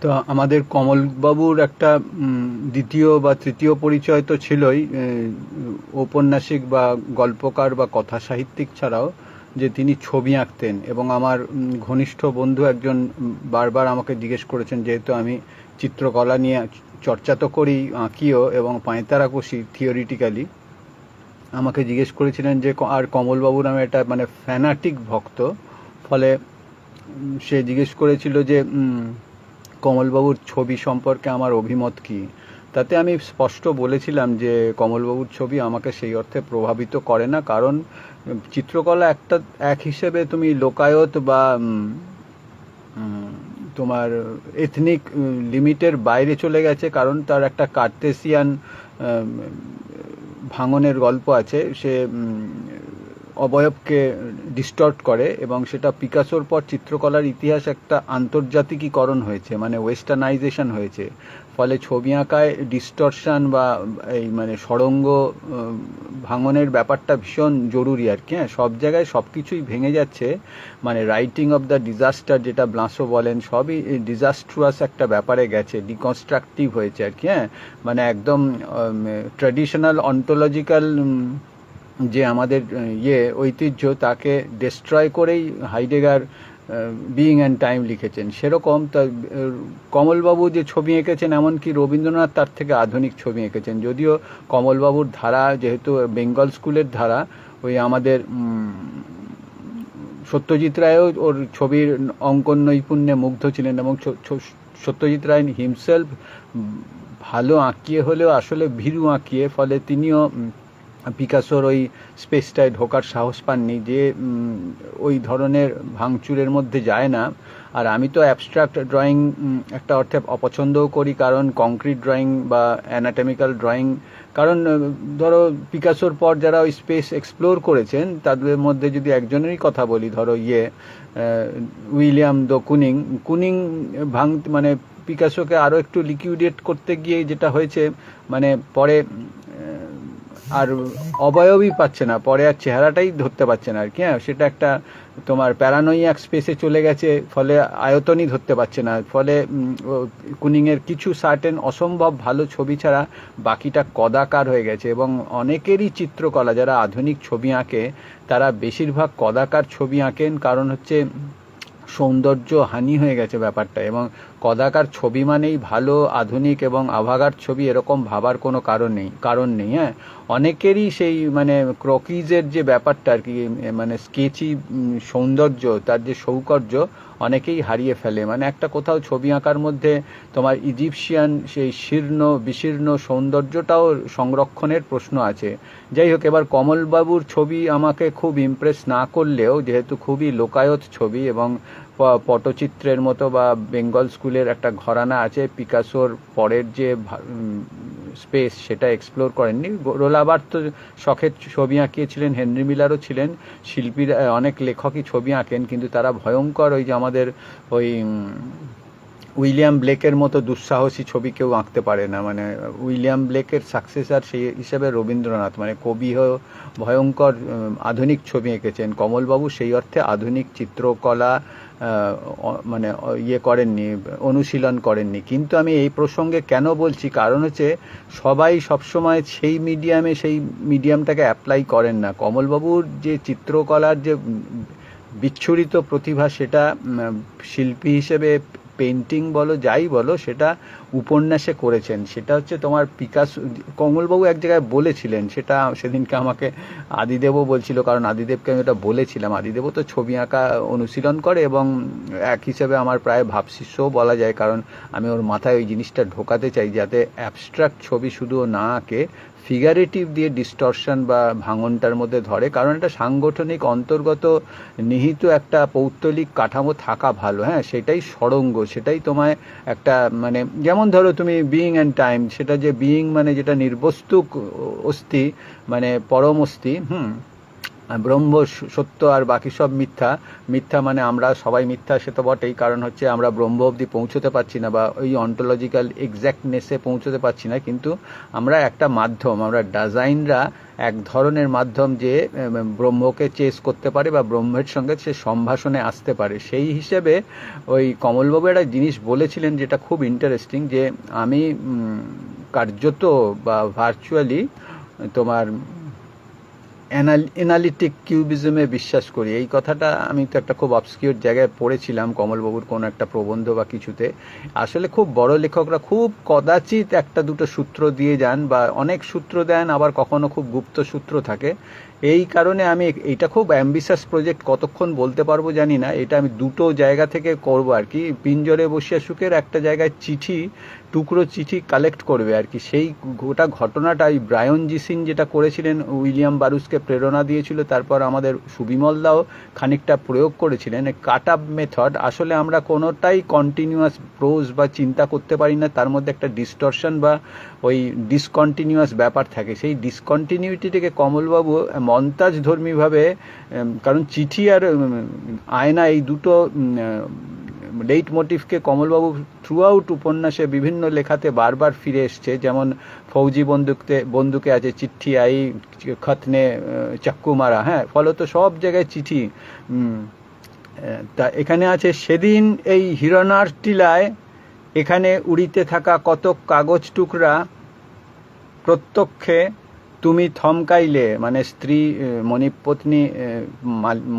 তো আমাদের কমলবাবুর একটা দ্বিতীয় বা তৃতীয় পরিচয় তো ছিলই, ঔপন্যাসিক বা গল্পকার বা কথা সাহিত্যিক ছাড়াও যে তিনি ছবি আঁকতেন। এবং আমার ঘনিষ্ঠ বন্ধু একজন বারবার আমাকে জিজ্ঞেস করেছেন, যেহেতু আমি চিত্রকলা নিয়ে চর্চা তো করি, আঁকিও এবং পাঁয়তারা কষি থিওরিটিক্যালি, আমাকে জিজ্ঞেস করেছিলেন যে আর কমলবাবু নামে একটা মানে ফ্যানাটিক ভক্ত। ফলে সে জিজ্ঞেস করেছিল যে কমলবাবুর ছবি সম্পর্কে আমার অভিমত কী। তাতে আমি স্পষ্ট বলেছিলাম যে কমলবাবুর ছবি আমাকে সেই অর্থে প্রভাবিত করে না, কারণ চিত্রকলা একটা এক হিসেবে তুমি লোকায়ত বা তোমার এথনিক লিমিটের বাইরে চলে গেছে, কারণ তার একটা কার্তেসিয়ান ভাঙনের গল্প আছে। সে অবয়বকে ডিস্টর্ট করে এবং সেটা পিকাসোর পর চিত্রকলার ইতিহাস একটা আন্তর্জাতিকীকরণ হয়েছে, মানে ওয়েস্টার্নাইজেশন হয়েছে। ফলে ছবি আঁকায় ডিস্টরশন বা এই মানে সরঙ্গ ভাঙনের ব্যাপারটা ভীষণ জরুরি আর কি। হ্যাঁ, সব জায়গায় সব কিছুই ভেঙে যাচ্ছে, মানে রাইটিং অফ দ্য ডিজাস্টার যেটা ব্লাসো বলেন, সবই ডিজাস্ট্রাস একটা ব্যাপারে গেছে, ডিকনস্ট্রাকটিভ হয়েছে আর কি। হ্যাঁ, মানে একদম ট্র্যাডিশনাল অন্টোলজিক্যাল যে আমাদের ঐতিহ্য, তাকে ডিস্ট্রয় করেই হাইডেগার বিইং অ্যান্ড টাইম লিখেছেন। সেরকম তা কমলবাবু যে ছবি এঁকেছেন, এমনকি রবীন্দ্রনাথ তার থেকে আধুনিক ছবি এঁকেছেন। যদিও কমলবাবুর ধারা যেহেতু বেঙ্গল স্কুলের ধারা, ওই আমাদের সত্যজিৎ রায়ও ওর ছবির অঙ্কন নৈপুণ্যে মুগ্ধ ছিলেন, এবং সত্যজিৎ রায় হিমসেলফ ভালো আঁকিয়ে হলেও আসলে ভীরু আঁকিয়ে, ফলে তিনিও পিকাসোর ওই স্পেসটায় ঢোকার সাহস পাননি, যে ওই ধরনের ভাঙচুরের মধ্যে যায় না। আর আমি তো অ্যাবস্ট্রাক্ট ড্রয়িং একটা অর্থে অপছন্দও করি, কারণ কংক্রিট ড্রয়িং বা অ্যানাটমিক্যাল ড্রয়িং, কারণ ধরো পিকাসোর পর যারা ওই স্পেস এক্সপ্লোর করেছেন তাদের মধ্যে যদি একজনেরই কথা বলি, ধরো উইলিয়াম দ্য কুনিং কুনিং মানে পিকাসোকে আরও একটু লিকুইডেট করতে গিয়ে যেটা হয়েছে, মানে পরে আর অবয়বই পাচ্ছে না, পরে আর চেহারাটাই ধরতে পারছে না আর কি। হ্যাঁ, সেটা একটা তোমার প্যারানোইয়াক স্পেসে চলে গেছে, ফলে আয়তনই ধরতে পারছে না। ফলে কুনিংয়ের কিছু সার্টেন অসম্ভব ভালো ছবি ছাড়া বাকিটা কদাকার হয়ে গেছে। এবং অনেকেরই চিত্রকলা যারা আধুনিক ছবি আঁকে, তারা বেশিরভাগ কদাকার ছবি আঁকেন, কারণ হচ্ছে সৌন্দর্য হানি হয়ে গেছে ব্যাপারটা। এবং কদাকার ছবি মানেই ভালো, আধুনিক এবং আভাগার ছবি, এরকম ভাবার কোনো কারণ নেই। হ্যাঁ, অনেকেরই সেই মানে ক্রকিজের যে ব্যাপারটা আর কি, মানে স্কেচি সৌন্দর্য, তার যে সৌকর্য অনেকেই হারিয়ে ফেলে। মানে একটা কোথাও ছবি আঁকার মধ্যে তোমার ইজিপশিয়ান সেই বিশীর্ণ সৌন্দর্যটাও সংরক্ষণের প্রশ্ন আছে। যাই হোক, এবার কমলবাবুর ছবি আমাকে খুব ইমপ্রেস না করলেও, যেহেতু খুবই লোকায়ত ছবি এবং পটচিত্রের মতো বা বেঙ্গল স্কুলের একটা ঘরানা আছে, পিকাসোর পরের যে স্পেস সেটা এক্সপ্লোর করেননি। রোলাবার তো শখের ছবি আঁকিয়েছিলেন, হেনরি মিলারও ছিলেন, শিল্পীরা অনেক লেখকই ছবি আঁকেন, কিন্তু তারা ভয়ঙ্কর ওই যে আমাদের ওই উইলিয়াম ব্লেকের মতো দুঃসাহসী ছবি কেউ আঁকতে পারে না। মানে উইলিয়াম ব্লেকের সাকসেসর সেই হিসেবে রবীন্দ্রনাথ, মানে কবি ভয়ঙ্কর আধুনিক ছবি এঁকেছেন। কমলবাবু সেই অর্থে আধুনিক চিত্রকলা মানে করেননি, অনুশীলন করেননি। কিন্তু আমি এই প্রসঙ্গে কেন বলছি, কারণ হচ্ছে সবাই সবসময় সেই মিডিয়ামটাকে অ্যাপ্লাই করেন না। কমলবাবুর যে চিত্রকলার যে বিচ্ছুরিত প্রতিভা, সেটা শিল্পী হিসেবে পেন্টিং বলো যাই বলো, সেটা উপন্যাসে করেছেন। সেটা হচ্ছে তোমার কমলবাবু এক জায়গায় বলেছিলেন, সেটা সেদিনকে আমাকে আদিদেবও বলছিল, কারণ আদিদেবকে আমি ওটা বলেছিলাম। আদিদেবও তো ছবি আঁকা অনুশীলন করে এবং এক হিসেবে আমার প্রায় ভাবশিষ্যও বলা যায়, কারণ আমি ওর মাথায় ওই জিনিসটা ঢোকাতে চাই, যাতে অ্যাবস্ট্রাক্ট ছবি শুধু না আঁকে, ফিগারেটিভ দিয়ে ডিস্টরশন বা ভাঙনটার মধ্যে ধরে। কারণ এটা সাংগঠনিক অন্তর্গত নিহিত একটা পৌত্তলিক কাঠামো থাকা ভালো। হ্যাঁ, সেটাই সরঙ্গ, সেটাই তোমায় একটা মানে, যেমন ধরো তুমি বিইং অ্যান্ড টাইম, সেটা যে বিইং মানে যেটা নির্বস্তু অস্থি, মানে পরম অস্থি, ব্রহ্ম সত্য আর বাকি সব মিথ্যা। মিথ্যা মানে আমরা সবাই মিথ্যা, সে তো বটেই, কারণ হচ্ছে আমরা ব্রহ্ম অবধি পৌঁছতে পারছি না বা ওই অন্টোলজিক্যাল এক্স্যাক্টনেসে পৌঁছতে পারছি না, কিন্তু আমরা একটা মাধ্যম, আমরা ডিজাইনরা এক ধরনের মাধ্যম যে ব্রহ্মকে চেস করতে পারে বা ব্রহ্মের সঙ্গে সে সম্ভাষণে আসতে পারে। সেই হিসেবে ওই কমলবাবু একটা জিনিস বলেছিলেন যেটা খুব ইন্টারেস্টিং, যে আমি কার্যত বা ভার্চুয়ালি তোমার অ্যানালিটিক কিউবিজমে বিশ্বাস করি। এই কথাটা আমি তো একটা খুব অবস্কিউর জায়গায় পড়েছিলাম কমলবাবুর কোনো একটা প্রবন্ধ বা কিছুতে। আসলে খুব বড় লেখকরা খুব কদাচিৎ একটা দুটো সূত্র দিয়ে যান বা অনেক সূত্র দেন, আবার কখনো খুব গুপ্ত সূত্র থাকে। এই কারণে আমি এইটা খুব অ্যাম্বিশাস প্রজেক্ট, কতক্ষণ বলতে পারবো জানি না। এটা আমি দুটো জায়গা থেকে করব আর কি। পিঞ্জরে বসিয়া সুখের একটা জায়গায় চিঠি, টুকরো চিঠি কালেক্ট করবে আর কি। সেই গোটা ঘটনাটা ওই ব্রায়ন জিসিন যেটা করেছিলেন, উইলিয়াম বারুসকে প্রেরণা দিয়েছিল, তারপর আমাদের সুবিমলদাও খানিকটা প্রয়োগ করেছিলেন। কাট আপ মেথড, আসলে আমরা কোনোটাই কন্টিনিউয়াস প্রোজ বা চিন্তা করতে পারি না, তার মধ্যে একটা ডিস্টরশন বা ওই ডিসকন্টিনিউয়াস ব্যাপার থাকে। সেই ডিসকন্টিনিউটিটাকে কমলবাবু মন্তাজ ধর্মীভাবে, কারণ চিঠি আর আয়না এই দুটো লেইট মোটিভকে কমলবাবু থ্রু আউট উপন্যাসে বিভিন্ন লেখাতে বারবার ফিরে এসছে। যেমন ফৌজি বন্দুকে আছে চিঠি আই খতনে চাক্কু মারা, হ্যাঁ, ফলত সব জায়গায় চিঠি। তা এখানে আছে, সেদিন এই হিরণার টিলায় এখানে উড়িতে থাকা কতক কাগজ টুকরা প্রত্যক্ষে তুমি থমকাইলে, মানে স্ত্রী মনিব পত্নী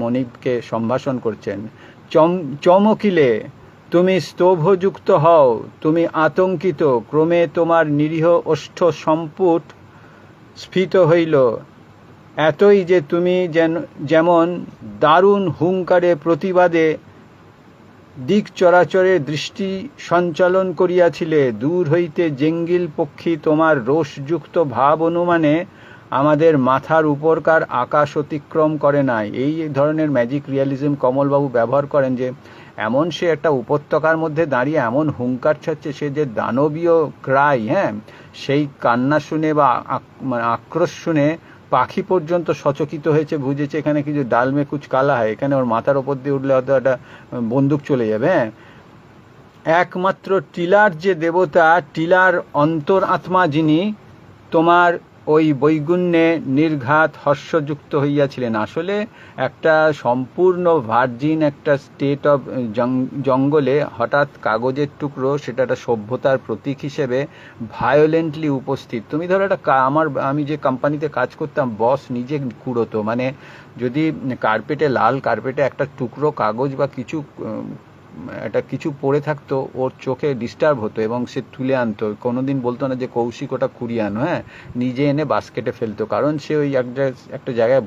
মনিবকে সম্ভাষণ করছেন, চমকিলে, তুমি স্তম্ভযুক্ত হও, তুমি আতঙ্কিত, ক্রমে তোমার নিরীহ ওষ্ঠ সম্পুট স্ফীত হইল, এতই যে তুমি যেমন দারুণ হুঙ্কারে প্রতিবাদে দিক চরাচরে দৃষ্টি সঞ্চালন করিয়াছিলে, দূর হইতে জেঙ্গিল পক্ষী তোমার রোষযুক্ত ভাব অনুমানে আমাদের মাথার উপরকার আকাশ অতিক্রম করে নাই। এই ধরনের ম্যাজিক রিয়ালিজম কমলবাবু ব্যবহার করেন, যে এমন সে একটা উপত্যকার মধ্যে দাঁড়িয়ে এমন হুঙ্কার ছাড়ছে, সে যে দানবীয় ক্রাই, হ্যাঁ, সেই কান্না শুনে বা আক্রোশ শুনে পাখি পর্যন্ত সচকিত হয়েছে, বুঝেছে এখানে কিছু ডাল মে কুচ কালা হয়, এখানে ওর মাথার ওপর দিয়ে উঠলে হয়তো একটা বন্দুক চলে যাবে। হ্যাঁ, একমাত্র টিলার যে দেবতা, টিলার অন্তর আত্মা যিনি তোমার ওই বৈগুণ্যে নির্ঘাত হর্ষযুক্ত হইয়াছিলেন। আসলে একটা সম্পূর্ণ ভার্জিন একটা স্টেট অফ জঙ্গলে হঠাৎ কাগজের টুকরো, সেটা একটা সভ্যতার প্রতীক হিসেবে ভায়োলেন্টলি উপস্থিত। তুমি ধরো একটা আমি যে কোম্পানিতে কাজ করতাম, বস নিজে কুড়োতো, মানে যদি কার্পেটে, লাল কার্পেটে একটা টুকরো কাগজ বা কিছু পড়ে থাকতো, ওর চোখে ডিস্টার্ব হতো এবং সে তুলে আনতো। কোনোদিন বলতো না যে কৌশিক ওটা কুড়িয়ে আনো, হ্যাঁ, নিজে এনে বাস্কেটে ফেলতো, কারণ সে ওই একটা জায়গায়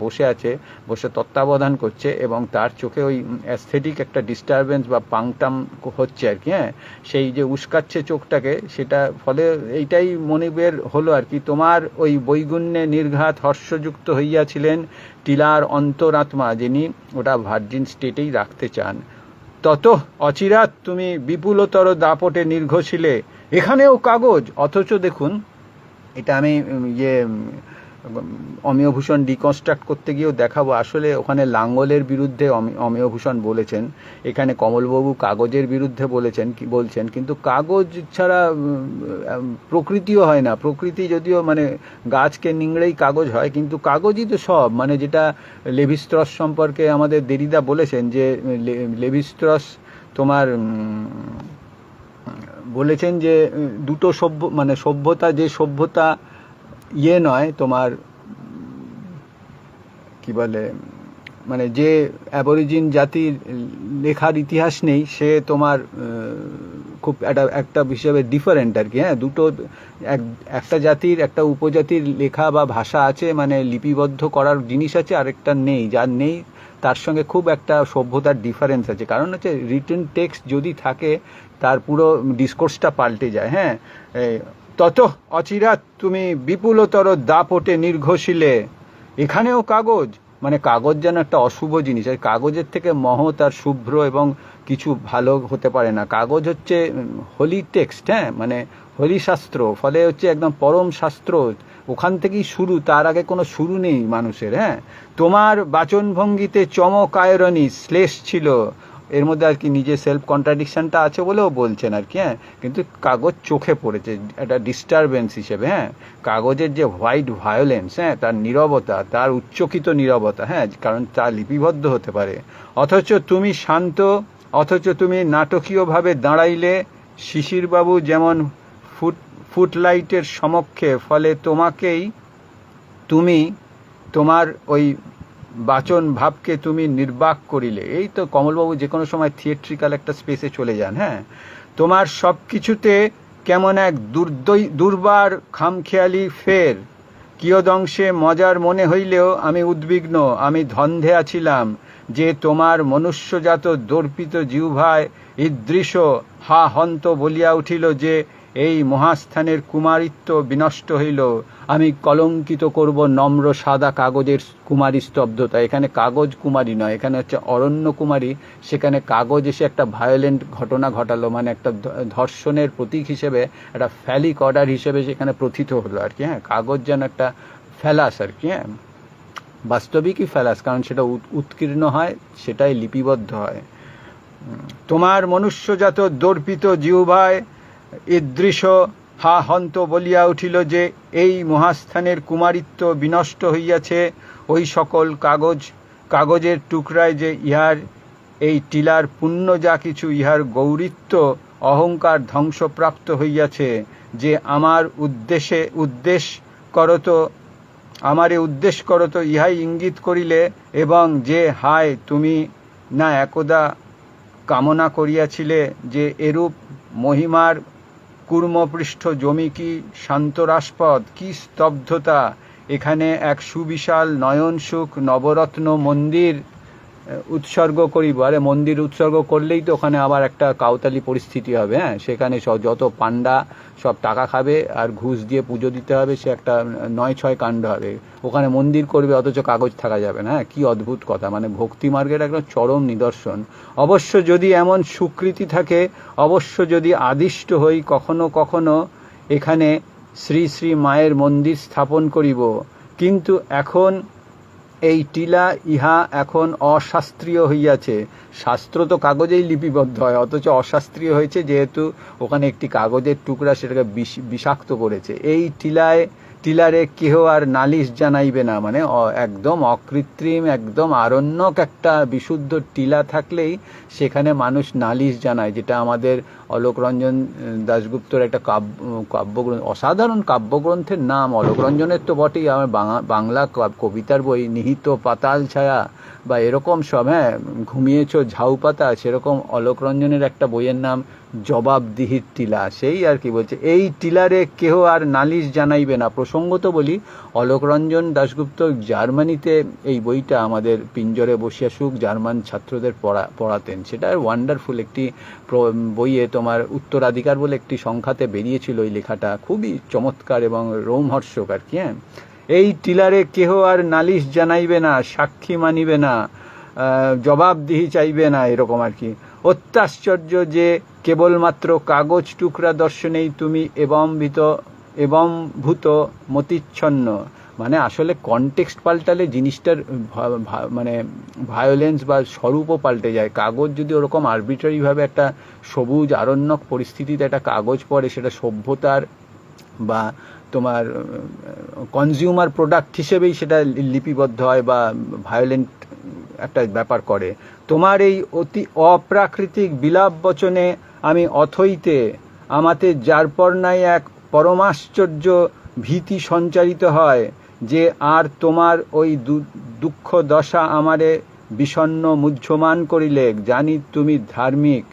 বসে তত্ত্বাবধান করছে এবং তার চোখে ওই অ্যাস্থেটিক একটা ডিস্টারবেন্স বা পাংটাম হচ্ছে আর কি। হ্যাঁ, সেই যে উস্কাচ্ছে চোখটাকে, সেটা ফলে এইটাই মনিবের হলো আর কি। তোমার ওই বৈগুণ্যে নির্ঘাত হর্ষযুক্ত হইয়াছিলেন টিলার অন্তরাত্মা, যিনি ওটা ভার্জিন স্টেটেই রাখতে চান। তত অচিরাত তুমি বিপুলতর দাপটে নির্ঘোষিলে, এখানেও কাগজ। অথচ দেখুন, এটা আমি অমিয়ভূষণ ডিকনস্ট্রাক্ট করতে গিয়েও দেখাবো। আসলে ওখানে লাঙ্গলের বিরুদ্ধে অমিয়ভূষণ বলেছেন, এখানে কমলবাবু কাগজের বিরুদ্ধে বলছেন, কিন্তু কাগজ ছাড়া প্রকৃতিও হয় না। প্রকৃতি যদিও মানে গাছকে নিংড়েই কাগজ হয়, কিন্তু কাগজই তো সব। মানে যেটা লেভিস্ত্রস সম্পর্কে আমাদের দেরিদা বলেছেন, যে লেভিস্ত্রস তোমার বলেছেন যে দুটো সভ্যতা, যে সভ্যতা নয় তোমার কি বলে, মানে যে অ্যাবরিজিন জাতির লেখার ইতিহাস নেই, সে তোমার খুব একটা হিসেবে ডিফারেন্ট আর কি। হ্যাঁ, দুটো, একটা জাতির একটা উপজাতির লেখা বা ভাষা আছে, মানে লিপিবদ্ধ করার জিনিস আছে, আরেকটা নেই। যার নেই তার সঙ্গে খুব একটা সভ্যতার ডিফারেন্স আছে। কারণ হচ্ছে রিটেন টেক্সট যদি থাকে, তার পুরো ডিসকোর্সটা পাল্টে যায়। হ্যাঁ, তত অচিরাত তুমি বিপুলতর দাপটে নির্ঘোষিলে, এখানেও কাগজ। মানে কাগজ যেন একটা অশুভ জিনিস, আর কাগজের থেকে মহৎ আর শুভ্র এবং কিছু ভালো হতে পারে না। কাগজ হচ্ছে হোলি টেক্সট, হ্যাঁ, মানে হোলি শাস্ত্র, ফলে হচ্ছে একদম পরম শাস্ত্র, ওখান থেকেই শুরু, তার আগে কোনো শুরু নেই মানুষের। হ্যাঁ, তোমার বাচনভঙ্গিতে চমক আয়রনি শ্লেষ ছিল, এর মধ্যে আর কি নিজে সেলফ কন্ট্রাডিকশনটা আছে বলেও বলছেন আর কি। হ্যাঁ, কিন্তু কাগজ চোখে পড়েছে একটা ডিস্টারবেন্স হিসেবে। হ্যাঁ, কাগজের যে হোয়াইট ভায়োলেন্স, হ্যাঁ, তার নীরবতা, তার উচ্চকিত নীরবতা, হ্যাঁ, কারণ তা লিপিবদ্ধ হতে পারে। অথচ তুমি শান্ত, অথচ তুমি নাটকীয়ভাবে দাঁড়াইলে শিশিরবাবু যেমন ফুটলাইটের সমক্ষে, ফলে তুমি তোমার ওই বাচন ভাবকে তুমি নির্বাক করিলে। এই তো কমলবাবু যে কোনো সময় থিয়েট্রিক্যাল একটা স্পেসে চলে যান। হ্যাঁ, তোমার সব কিছুতে কেমন এক দুর্বার খামখেয়ালি ফের, কিয়দংশে মজার মনে হইলেও আমি উদ্বিগ্ন, আমি ধন্ধে আছিলাম যে তোমার মনুষ্যজাত দর্পিত জিহ্বায় ঈদৃশ হা হন্ত বলিয়া উঠিল যে এই মহাস্থানের কুমারিত্ব বিনষ্ট হইল, আমি কলঙ্কিত করব নম্র সাদা কাগজের কুমারী স্তব্ধতা। এখানে কাগজ কুমারী নয়, এখানে হচ্ছে অরণ্য কুমারী। সেখানে কাগজ এসে একটা ভায়োলেন্ট ঘটনা ঘটালো, মানে একটা ধর্ষণের প্রতীক হিসেবে, একটা ফ্যালিক অর্ডার হিসেবে সেখানে প্রথিত হলো আর কি। হ্যাঁ, কাগজ যেন একটা ফ্যালাস আর কি। হ্যাঁ, বাস্তবিকই ফ্যালাস, কারণ সেটা উৎকীর্ণ হয়, সেটাই লিপিবদ্ধ হয়। তোমার মনুষ্যজাত দর্পিত জিহ্বায় ঈদৃশ হা হন্ত বলিয়া উঠিল যে এই মহাস্থানের কুমারিত্ব বিনষ্ট হইয়াছে, ওই সকল কাগজের টুকরায় যে ইহার এই টিলার পুণ্য যা কিছু, ইহার গৌরিত্ব অহংকার ধ্বংসপ্রাপ্ত হইয়াছে, যে আমারে উদ্দেশ করত ইহাই ইঙ্গিত করিলে, এবং যে হায় তুমি না একদা কামনা করিয়াছিলে যে এরূপ মহিমার কূর্মপৃষ্ঠ জমি কি শান্তরাস্পদ, কি স্তব্ধতা, এখানে এক সুবিশাল নয়ন সুখ নবরত্ন মন্দির উৎসর্গ করিব। আরে মন্দির উৎসর্গ করলেই তো ওখানে আবার একটা কাউতালি পরিস্থিতি হবে। হ্যাঁ, সেখানে যত পান্ডা সব টাকা খাবে আর ঘুষ দিয়ে পুজো দিতে হবে, সে একটা ৯-৬ কাণ্ড হবে। ওখানে মন্দির করবে অথচ কাগজ থাকা যাবে না। হ্যাঁ, কি অদ্ভুত কথা, মানে ভক্তি মার্গের একদম চরম নিদর্শন। অবশ্য যদি এমন সুকৃতি থাকে, অবশ্য যদি আদিষ্ট হই কখনো কখনো এখানে শ্রী শ্রী মায়ের মন্দির স্থাপন করিব, কিন্তু এখন এই টিলা ইহা এখন অশাস্ত্রীয় হইয়াছে। শাস্ত্র তো কাগজেই লিপিবদ্ধ হয়, অথচ অশাস্ত্রীয় হয়েছে যেহেতু ওখানে একটি কাগজের টুকরা সেটাকে বিষাক্ত করেছে। এই টিলারে কেহ আর নালিশ জানাইবে না, মানে একদম অকৃত্রিম, একদম আরণ্যক একটা বিশুদ্ধ টিলা থাকলেই সেখানে মানুষ নালিশ জানায়, যেটা আমাদের অলোকরঞ্জন দাশগুপ্তর একটা কাব্যগ্রন্থ, অসাধারণ কাব্যগ্রন্থের নাম। অলোকরঞ্জনের তো বটেই, আমার বাংলা কবিতার বই নিহিত পাতাল ছায়া বা এরকম সব, হ্যাঁ, ঘুমিয়েছ ঝাউ পাতা, সেরকম অলোকরঞ্জনের একটা বইয়ের নাম জবাবদিহির টিলা। সেই আর কি বলছে, এই টিলারে কেহ আর নালিশ জানাইবে না। প্রসঙ্গত বলি, অলোকরঞ্জন দাশগুপ্ত জার্মানিতে এই বইটা আমাদের পিঞ্জরে বসিয়া সুখ জার্মান ছাত্রদের পড়াতেন। সেটা ওয়ান্ডারফুল একটি বইয়ে তোমার উত্তরাধিকার বলে একটি সংখ্যাতে বেরিয়েছিল এই লেখাটা, খুবই চমৎকার এবং রোমহর্ষক আর কি। হ্যাঁ, এই টিলারে কেহ আর নালিশ জানাইবে না, সাক্ষী মানিবে না, জবাবদিহি চাইবে না, এরকম আর কি। অত্যাশ্চর্য যে কেবলমাত্র কাগজ টুকরা দর্শনেই তুমি ভূত মতিচ্ছন্ন। মানে আসলে কনটেক্সট পাল্টালে জিনিসটার মানে ভায়োলেন্স বা স্বরূপও পাল্টে যায়। কাগজ যদি ওরকম আরবিট্রারিভাবে একটা সবুজ আরণ্যক পরিস্থিতিতে একটা কাগজ পড়ে, সেটা সভ্যতার বা তোমার কনজিউমার প্রোডাক্ট হিসেবেই সেটা লিপিবদ্ধ হয় বা ভায়োলেন্ট একটা ব্যাপার করে। তোমার এই অতি অপ্রাকৃতিক বিলাপ বচনে আমি অথইতে আমাতে যারপরনাই এক পরমাশ্চর্য ভীতি সঞ্চারিত হয়, যে আর তোমার ওই দুঃখ দশা আমারে বিষণ্ণ মুহ্যমান করিলে। জানি তুমি ধার্মিক,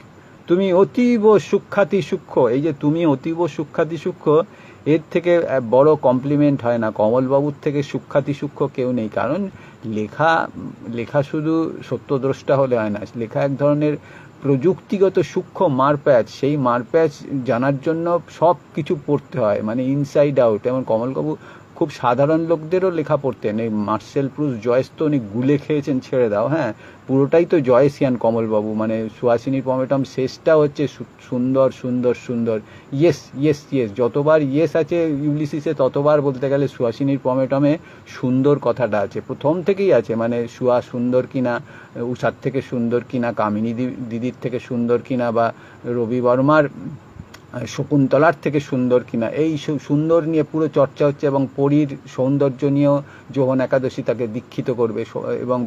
তুমি অতীব সূক্ষ্মাতি সূক্ষ্ম। এই যে তুমি অতীব সূক্ষ্মাতি সূক্ষ্ম, এর থেকে বড় কমপ্লিমেন্ট হয় না। কমলবাবুর থেকে সূক্ষ্মাতি সূক্ষ্ম কেউ নেই, কারণ লেখা শুধু সত্যদ্রষ্টা হলে হয় না, লেখা এক ধরনের প্রযুক্তিগত সূক্ষ্ম মারপ্যাচ। সেই মারপ্যাচ জানার জন্য সব কিছু পড়তে হয়, মানে ইনসাইড আউট। এবং খুব সাধারণ লোকদেরও লেখা পড়তেন। এই মার্সেল প্রুস, জয়েস তো উনি গুলে খেয়েছেন, ছেড়ে দাও, হ্যাঁ, পুরোটাই তো জয়েসিয়ান কমলবাবু। মানে সুহাসিনী পমেটম শেষটা হচ্ছে সুন্দর সুন্দর সুন্দর, ইয়েস ইয়েস ইয়েস, যতবার ইয়েস আছে ইউলিসিসে ততবার বলতে গেলে সুহাসিনীর পমেটমে সুন্দর কথাটা আছে, প্রথম থেকেই আছে। মানে সুহা সুন্দর কিনা, উষার থেকে সুন্দর কিনা, কামিনী দিদির থেকে সুন্দর কিনা, বা রবি বর্মার শকুন্তলার থেকে সুন্দর কিনা, এই সুন্দর নিয়ে পুরো চর্চা হচ্ছে। এবং পরীর সৌন্দর্য নিয়েও যোহন একাদশী তাকে দীক্ষিত করবে, এবং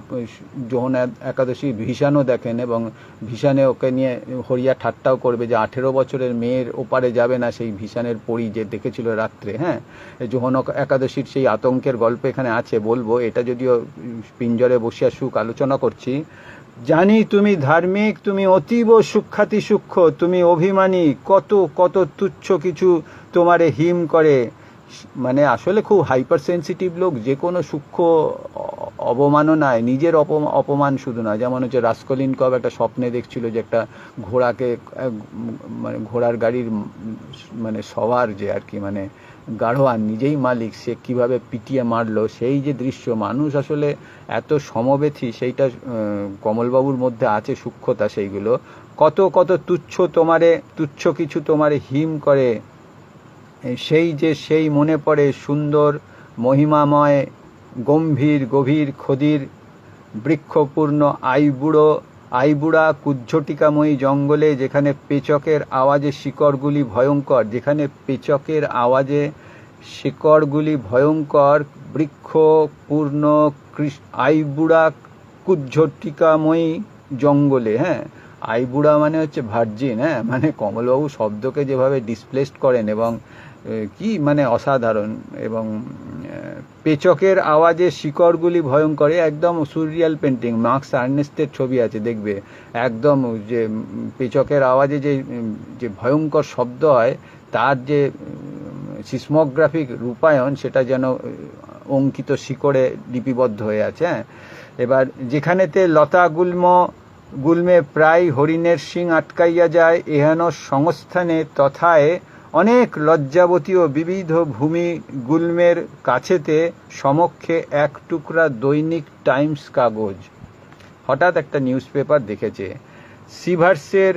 যোহন একাদশী ভীষণও দেখেন, এবং ভীষণে ওকে নিয়ে হরিয়া ঠাট্টাও করবে যে 18 বছরের মেয়ের ওপারে যাবে না সেই ভীষণের পরী যে দেখেছিল রাত্রে। হ্যাঁ, যোহন একাদশীর সেই আতঙ্কের গল্প এখানে আছে, বলবো। এটা যদিও পিঞ্জরে বসিয়া সুখ আলোচনা করছি। জানি তুমি ধার্মিক, তুমি অতীব সূক্ষাতি সূক্ষ্ম, তুমি অভিমানী, কত কত তুচ্ছ কিছু তোমারে হিম করে। মানে আসলে খুব হাইপার সেন্সিটিভ লোক, যে কোনো সূক্ষ্ম অবমাননায়, নিজের অপমান শুধু না, যেমন হচ্ছে রাস্কলিনকভ একটা স্বপ্নে দেখছিল যে একটা ঘোড়াকে, মানে ঘোড়ার গাড়ির মানে সওয়ার যে আর কি, মানে গাড়োয়ান, নিজেই মালিক, সে কিভাবে পিটিয়ে মারলো, সেই যে দৃশ্য। মানুষ আসলে এত সমবেথী, সেইটা কমলবাবুর মধ্যে আছে সূক্ষ্মতা, সেইগুলো। কত কত তুচ্ছ কিছু তোমারে হিম করে, সেই মনে পড়ে সুন্দর মহিমাময় গম্ভীর গভীর খদির বৃক্ষপূর্ণ আইবুড়া কুজ্ঝটিকাময়ী জঙ্গলে, যেখানে পেচকের আওয়াজে শিকড়গুলি ভয়ঙ্কর, যেখানে পেচকের আওয়াজে শিকড়গুলি ভয়ঙ্কর, বৃক্ষপূর্ণ আইবুড়া কুজ্ঝটিকাময়ী জঙ্গলে। হ্যাঁ, আইবুড়া মানে হচ্ছে ভার্জিন। হ্যাঁ, মানে কমলবাবু শব্দকে যেভাবে ডিসপ্লেসড করেন, এবং কি মানে অসাধারণ। এবং পেচকের আওয়াজে শিকড়গুলি ভয়ঙ্কর, একদম সুরিয়াল পেন্টিং। মার্কস আর্নেস্টের ছবি আছে, দেখবে, একদম যে পেচকের আওয়াজে যে ভয়ঙ্কর শব্দ হয়, তার যে সিসমোগ্রাফিক রূপায়ণ, সেটা যেন অঙ্কিত শিকড়ে লিপিবদ্ধ হয়ে আছে। হ্যাঁ, এবার যেখানেতে লতা গুল্মে প্রায় হরিণের শিং আটকাইয়া যায়, এহেন সংস্থানে তথায় অনেক লজ্জাবতী ও বিবিধ ভূমি গুল্মের কাছেতে সমক্ষে এক টুকরা দৈনিক টাইমস কাগজ। হঠাৎ একটা নিউজ পেপার দেখেছে, সিভার্সের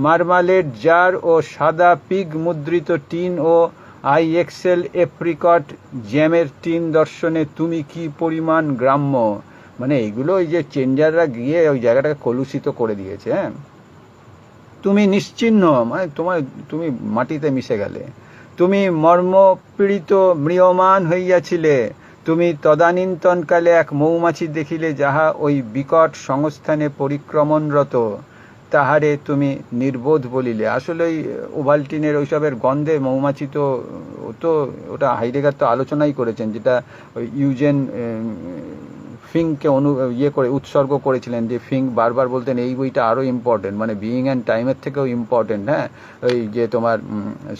মার্মালেড জার ও সাদা পিগ মুদ্রিত টিন ও IXL এপ্রিকট জ্যামের টিন দর্শনে তুমি কি পরিমাণ গ্রাম্য। মানে এইগুলো ওই যে চেঞ্জাররা গিয়ে ওই জায়গাটাকে কলুষিত করে দিয়েছে। হ্যাঁ, তুমি নিশ্চিহ্ন, মানে তুমি মাটিতে মিশে গেলে, তুমি মর্মপীড়িত ম্রিয়মান হইয়াছিলে, তুমি তদানীন্তনকালে এক মৌমাছি দেখিলে, যাহা ওই বিকট সংস্থানে পরিক্রমণরত, তাহারে তুমি নির্বোধ বলিলে। আসলে ওই ওভালটিনের ওইসবের গন্ধে মৌমাছি তো ওটা হাইডেগার তো আলোচনাই করেছেন, যেটা ওই ইউজেন ফিঙ্ককে করে উৎসর্গ করেছিলেন, যে ফিঙ্ক বারবার বলতেন এই বইটা আরও ইম্পর্টেন্ট, মানে বিইং অ্যান্ড টাইমের থেকেও ইম্পর্টেন্ট। হ্যাঁ, ওই যে তোমার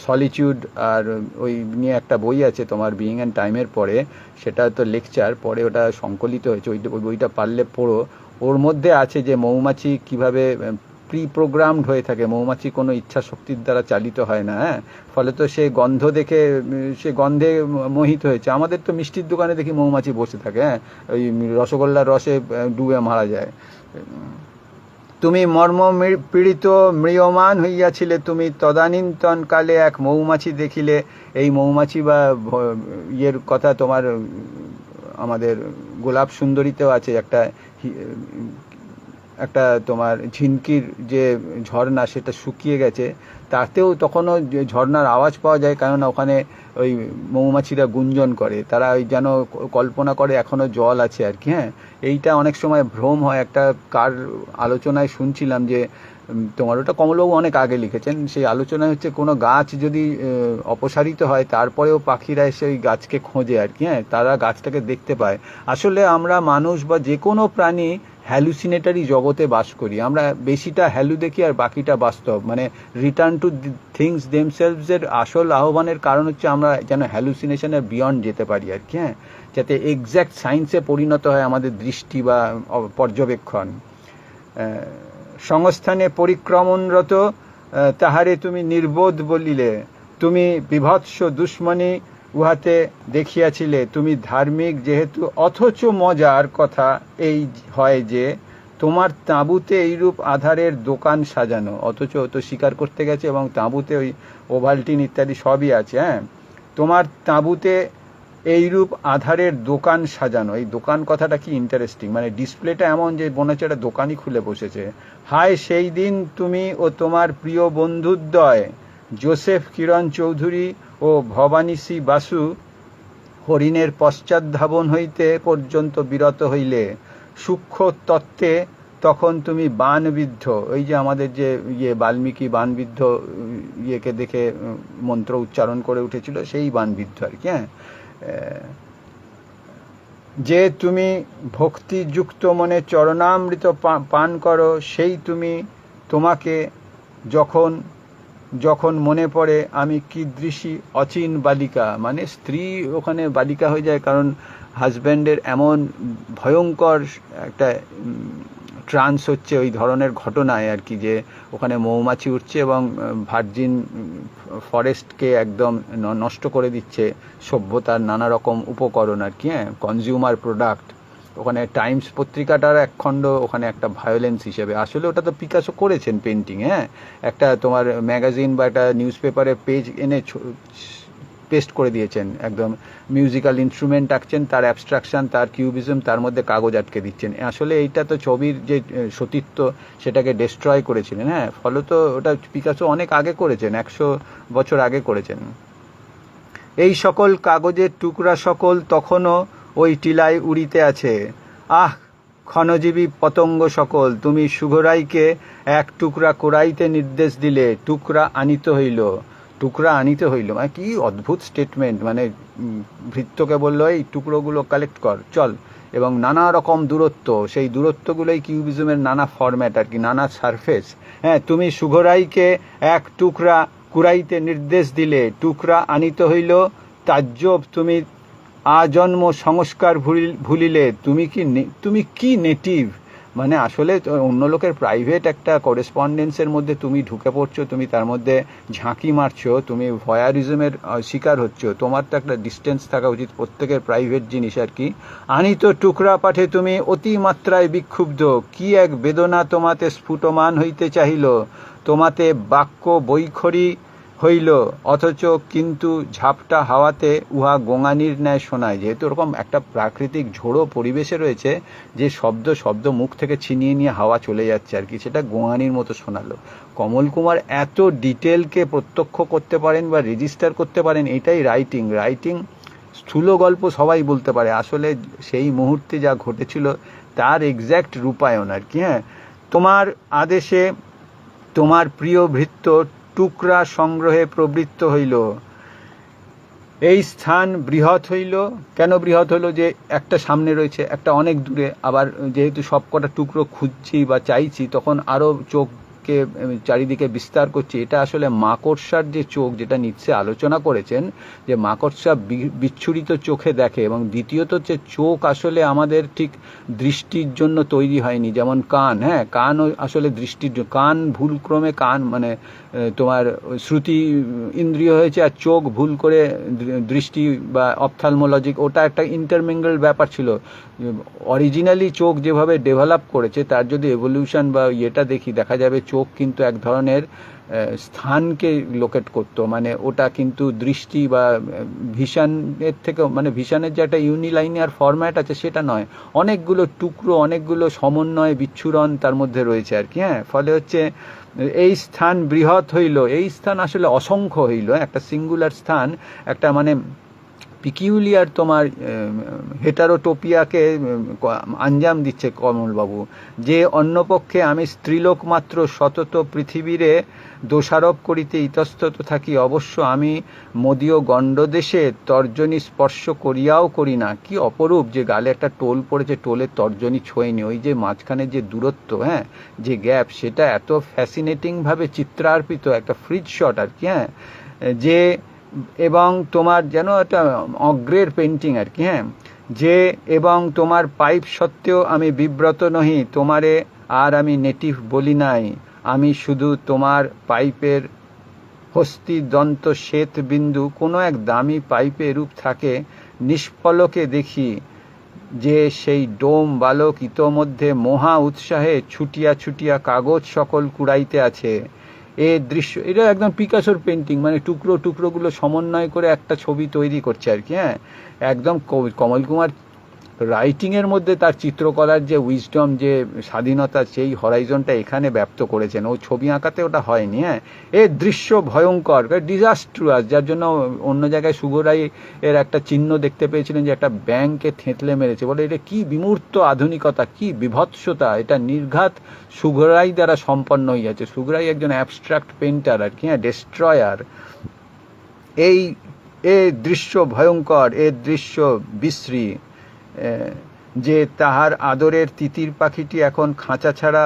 সলিটিউড আর ওই নিয়ে একটা বই আছে তোমার বিইং অ্যান্ড টাইমের পরে, সেটা তো লেকচার, পরে ওটা সংকলিত হয়েছে, ওই বইটা পারলে পড়ো। ওর মধ্যে আছে যে মৌমাছি কিভাবে প্রি প্রোগ্রামড হয়ে থাকে, মৌমাছি কোনো ইচ্ছা শক্তির দ্বারা চালিত হয় না। হ্যাঁ, ফলে তো সে গন্ধ দেখে সে গন্ধে মোহিত হয়েছে। আমাদের তো মিষ্টির দোকানে দেখি মৌমাছি বসে থাকে, হ্যাঁ, ওই রসগোল্লার রসে ডুবে মারা যায়। তুমি পীড়িত ম্রিয়মান হইয়াছিলে, তুমি তদানীন্তন কালে এক মৌমাছি দেখিলে। এই মৌমাছি বা ইয়ের কথা তোমার আমাদের গোলাপ সুন্দরীতেও আছে, একটা তোমার ঝিনকির যে ঝর্ণা, সেটা শুকিয়ে গেছে, তাতেও তখনও ঝর্ণার আওয়াজ পাওয়া যায়, কারণ ওখানে ওই মৌমাছিরা গুঞ্জন করে, তারা ওই যেন কল্পনা করে এখনও জল আছে আর কি। হ্যাঁ, এইটা অনেক সময় ভ্রম হয়। একটা কার আলোচনায় শুনছিলাম যে তোমার, ওটা কমলবাবু অনেক আগে লিখেছেন, সেই আলোচনায় হচ্ছে কোনো গাছ যদি অপসারিত হয়, তারপরেও পাখিরা এসে ওই গাছকে খোঁজে আর কি। হ্যাঁ, তারা গাছটাকে দেখতে পায়। আসলে আমরা মানুষ বা যে কোনো প্রাণী হ্যালুসিনেটারি জগতে বাস করি। আমরা বেশিটা হ্যালু দেখি আর বাকিটা বাস্তব। মানে রিটার্ন টু থিংস দেমসেলভসের আসল আহ্বানের কারণ হচ্ছে আমরা যেন হ্যালুসিনেশনের বিয়ন্ড যেতে পারি আর কি। হ্যাঁ, যাতে এক্স্যাক্ট সায়েন্সে পরিণত হয় আমাদের দৃষ্টি বা পর্যবেক্ষণ। সংস্থানে পরিক্রমণরত, তাহারে তুমি নির্বোধ বলিলে, তুমি বিভৎস দুশ্মনী উহাতে দেখিয়াছিলে তুমি ধার্মিক যেহেতু, অথচ মজার কথা এই হয় যে তোমার তাঁবুতে এইরূপ আধারের দোকান সাজানো, অথচ তো শিকার করতে গেছে এবং তাঁবুতে ওই ওভালটিন ইত্যাদি সবই আছে। হ্যাঁ, তোমার তাঁবুতে এইরূপ আধারের দোকান সাজানো, এই দোকান কথাটা কি ইন্টারেস্টিং, মানে ডিসপ্লেটা এমন যে মনে হচ্ছে একটা দোকানই খুলে বসেছে। হায় সেই দিন তুমি ও তোমার প্রিয় বন্ধুদ্বয় জোসেফ কিরণ চৌধুরী ও ভবানী সি বাসু হরিণের পশ্চাৎধাবন হইতে পর্যন্ত বিরত হইলে, সূক্ষ্ম তত্ত্বে তখন তুমি বানবিদ্ধ, ওই যে আমাদের যে বাল্মীকি বানবিদ্ধ ইয়েকে দেখে মন্ত্র উচ্চারণ করে উঠেছিল, সেই বানবিদ্ধ আর কি। হ্যাঁ, যে তুমি ভক্তিযুক্ত মনে চরণামৃত পান করো, সেই তুমি তোমাকে যখন যখন মনে পড়ে আমি কীদৃশী অচিন বালিকা, মানে স্ত্রী ওখানে বালিকা হয়ে যায়, কারণ হাজব্যান্ডের এমন ভয়ঙ্কর একটা ট্রান্স হচ্ছে ওই ধরনের ঘটনায় আর কি, যে ওখানে মৌমাছি উঠছে এবং ভার্জিন ফরেস্টকে একদম নষ্ট করে দিচ্ছে, সভ্যতার নানা রকম উপকরণ আর কি। হ্যাঁ, কনজিউমার প্রোডাক্ট। ওখানে টাইমস পত্রিকাটার এক খণ্ড ওখানে একটা ভায়োলেন্স হিসেবে, আসলে ওটা তো পিকাসো করেছেন পেন্টিং। হ্যাঁ, একটা তোমার ম্যাগাজিন বা একটা নিউজ পেপারে পেজ এনে পেস্ট করে দিয়েছেন, একদম মিউজিক্যাল ইনস্ট্রুমেন্ট আঁকছেন, তার অ্যাবস্ট্রাকশন, তার কিউবিজম, তার মধ্যে কাগজ আটকে দিচ্ছেন। আসলে এইটা তো ছবির যে সতীত্ব সেটাকে ডেস্ট্রয় করেছিলেন। হ্যাঁ, ফলত ওটা পিকাসো অনেক আগে করেছেন, 100 বছর আগে করেছেন। এই সকল কাগজের টুকরা সকল তখনও ওই টিলায় উড়িতে আছে। আহ, ক্ষণজীবী পতঙ্গ সকল, তুমি সুঘরাইকে এক টুকরা কুড়াইতে নির্দেশ দিলে, টুকরা আনিত হইল। টুকরা আনিতে হইল মানে কি অদ্ভুত স্টেটমেন্ট, মানে ভৃত্যকে বললো এই টুকরোগুলো কালেক্ট কর চল, এবং নানা রকম দূরত্ব, সেই দূরত্বগুলোই কিউবিজমের নানা ফরম্যাট আর কি, নানা সারফেস। হ্যাঁ, তুমি সুঘরাইকে এক টুকরা কুড়াইতে নির্দেশ দিলে, টুকরা আনিত হইল। তাজ্জব তুমি আজন্ম সংস্কার ভুলিলে, তুমি কি নেটিভ, মানে আসলে অন্য লোকের প্রাইভেট একটা করেসপন্ডেন্সের মধ্যে তুমি ঢুকে পড়ছো, তুমি তার মধ্যে ঝাঁকি মারছো, তুমি ভয়ারিজমের শিকার হচ্ছ। তোমার তো একটা ডিস্টেন্স থাকা উচিত প্রত্যেকের প্রাইভেট জিনিস আর কি। আনিত টুকরা পাঠে তুমি অতিমাত্রায় বিক্ষুব্ধ, কি এক বেদনা তোমাতে স্ফুটমান হইতে চাহিল, তোমাতে বাক্য বৈখরি হইল, অথচ কিন্তু ঝাপটা হাওয়াতে উহা গোঙানির ন্যায় শোনায়। যেহেতু ওরকম একটা প্রাকৃতিক ঝোড়ো পরিবেশে রয়েছে, যে শব্দ মুখ থেকে ছিনিয়ে নিয়ে হাওয়া চলে যাচ্ছে আর কি, সেটা গোঙানির মতো শোনালো। কমল কুমার এত ডিটেলকে প্রত্যক্ষ করতে পারেন বা রেজিস্টার করতে পারেন, এটাই রাইটিং। স্থূল গল্প সবাই বলতে পারে, আসলে সেই মুহূর্তে যা ঘটেছিল তার এক্স্যাক্ট রূপায়ণ আর কি। হ্যাঁ, তোমার আদেশে তোমার প্রিয় ভৃত্য টুকরা সংগ্রহে প্রবৃত্ত হইল। এই স্থান বৃহৎ হইল। কেন বৃহৎ হইল? যে একটা সামনে রয়েছে, একটা অনেক দূরে, আবার যেহেতু সবকটা টুকরো খুঁজছি বা চাইছি, তখন আরও চোখকে চারিদিকে বিস্তার করছি। এটা আসলে মাকড়সার যে চোখ, যেটা নিচ্ছে আলোচনা করেছেন, যে মাকড়সা বিচ্ছুরিত চোখে দেখে, এবং দ্বিতীয়ত যে চোখ আসলে আমাদের ঠিক দৃষ্টির জন্য তৈরি হয়নি, যেমন কান। হ্যাঁ, কানও আসলে দৃষ্টির জন্য, কান ভুলক্রমে কান মানে তোমার শ্রুতি ইন্দ্রিয় হয়েছে, আর চোখ ভুল করে দৃষ্টি বা অপথ্যালমোলজিক, ওটা একটা ইন্টারমিঙ্গল ব্যাপার ছিল। অরিজিনালি চোখ যেভাবে ডেভেলপ করেছে, তার যদি এভলিউশন বা ইয়েটা দেখি, দেখা যাবে চোখ কিন্তু এক ধরনের স্থানকে লোকেট করতো, মানে ওটা কিন্তু দৃষ্টি বা ভিশনের থেকে, মানে ভিশনের যে একটা ইউনিলাইনিয়ার ফরম্যাট আছে সেটা নয়, অনেকগুলো টুকরো, অনেকগুলো সমন্বয় বিচ্ছুরণ তার মধ্যে রয়েছে আর কি। হ্যাঁ, ফলে হচ্ছে এই স্থান বৃহৎ হইল, এই স্থান আসলে অসংখ্য হইল, একটা সিঙ্গুলার স্থান, একটা মানে পিকিউলিয়ার তোমার হেটারোটোপিয়াকে আঞ্জাম দিচ্ছে কমলবাবু। যে অন্যপক্ষে আমি স্ত্রীলোক মাত্র সতত পৃথিবীরে দোষারোপ করিতে ইতস্তত থাকি, অবশ্য আমি মদীয় গণ্ডদেশে তর্জনী স্পর্শ করিয়াও করি না। কি অপরূপ যে গালে একটা টোল পড়েছে, টোলের তর্জনী ছোঁয়নি, ওই যে মাঝখানে যে দূরত্ব, হ্যাঁ, যে গ্যাপ, সেটা এত ফ্যাসিনেটিংভাবে চিত্রার্পিত, একটা ফ্রিজ শট আর কি। হ্যাঁ, যে এবং তোমার যেন একটা অগ্রের পেন্টিং আর কি। হ্যাঁ, যে এবং তোমার পাইপ সত্ত্বেও আমি বিব্রত নহি, তোমারে আর আমি নেটিভ বলি নাই, আমি শুধু তোমার পাইপের হস্তি দন্ত শ্বেত বিন্দু কোনো এক দামি পাইপে রূপ থাকে, নিষ্পলকে দেখি যে সেই ডোম বালক ইতোমধ্যে মহা উৎসাহে ছুটিয়া ছুটিয়া কাগজ সকল কুড়াইতে আছে। এ দৃশ্য, এটা একদম পিকাসোর পেন্টিং, মানে টুকরো টুকরোগুলো সমন্বয় করে একটা ছবি তৈরি করছে আর কি। হ্যাঁ, একদম কমল কুমার রাইটিংয়ের মধ্যে তার চিত্রকলার যে উইজডম, যে স্বাধীনতা, সেই হরাইজনটা এখানে ব্যক্ত করেছেন। ও ছবি আঁকাতে ওটা হয়নি। হ্যাঁ, এর দৃশ্য ভয়ঙ্কর, ডিজাস্ট্রাস, যার জন্য অন্য জায়গায় শুভ রায় এর একটা চিহ্ন দেখতে পেয়েছিলেন যে একটা ব্যাংকে থেঁতলে মেরেছে, বলে এটা কি বিমূর্ত আধুনিকতা, কি বিভৎসতা, এটা নির্ঘাত শুভ রায় দ্বারা সম্পন্ন হইয়াছে। শুভ রায় একজন অ্যাবস্ট্রাক্ট পেন্টার আর কি, হ্যাঁ, ডেস্ট্রয়ার। এ দৃশ্য ভয়ঙ্কর, এ দৃশ্য বিশ্রী, যে তাহার আদরের তিতির পাখিটি এখন খাঁচা ছাড়া,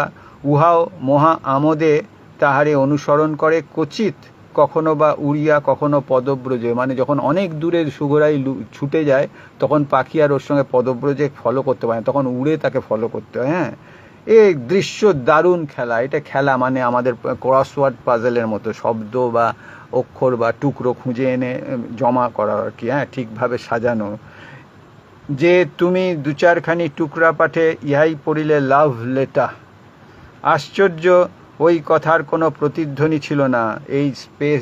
উহাও মহা আমোদে তাহারে অনুসরণ করে, কচিত কখনো বা উড়িয়া কখনো পদব্রজে, মানে যখন অনেক দূরে শুভরাই ছুটে যায় তখন পাখি আর ওর সঙ্গে পদব্রজে ফলো করতে পারে না, তখন উড়ে তাকে ফলো করতে হয়। হ্যাঁ, এই দৃশ্য দারুণ খেলা, এটা খেলা মানে আমাদের ক্রসওয়ার্ড পাজেলের মতো, শব্দ বা অক্ষর বা টুকরো খুঁজে এনে জমা করা আর কি। হ্যাঁ, ঠিকভাবে সাজানো। যে তুমি দু চারখানি টুকরা পাঠে ইহাই পড়িলে লাভ লেটার। আশ্চর্য, ওই কথার কোনো প্রতিধ্বনি ছিল না। এই স্পেস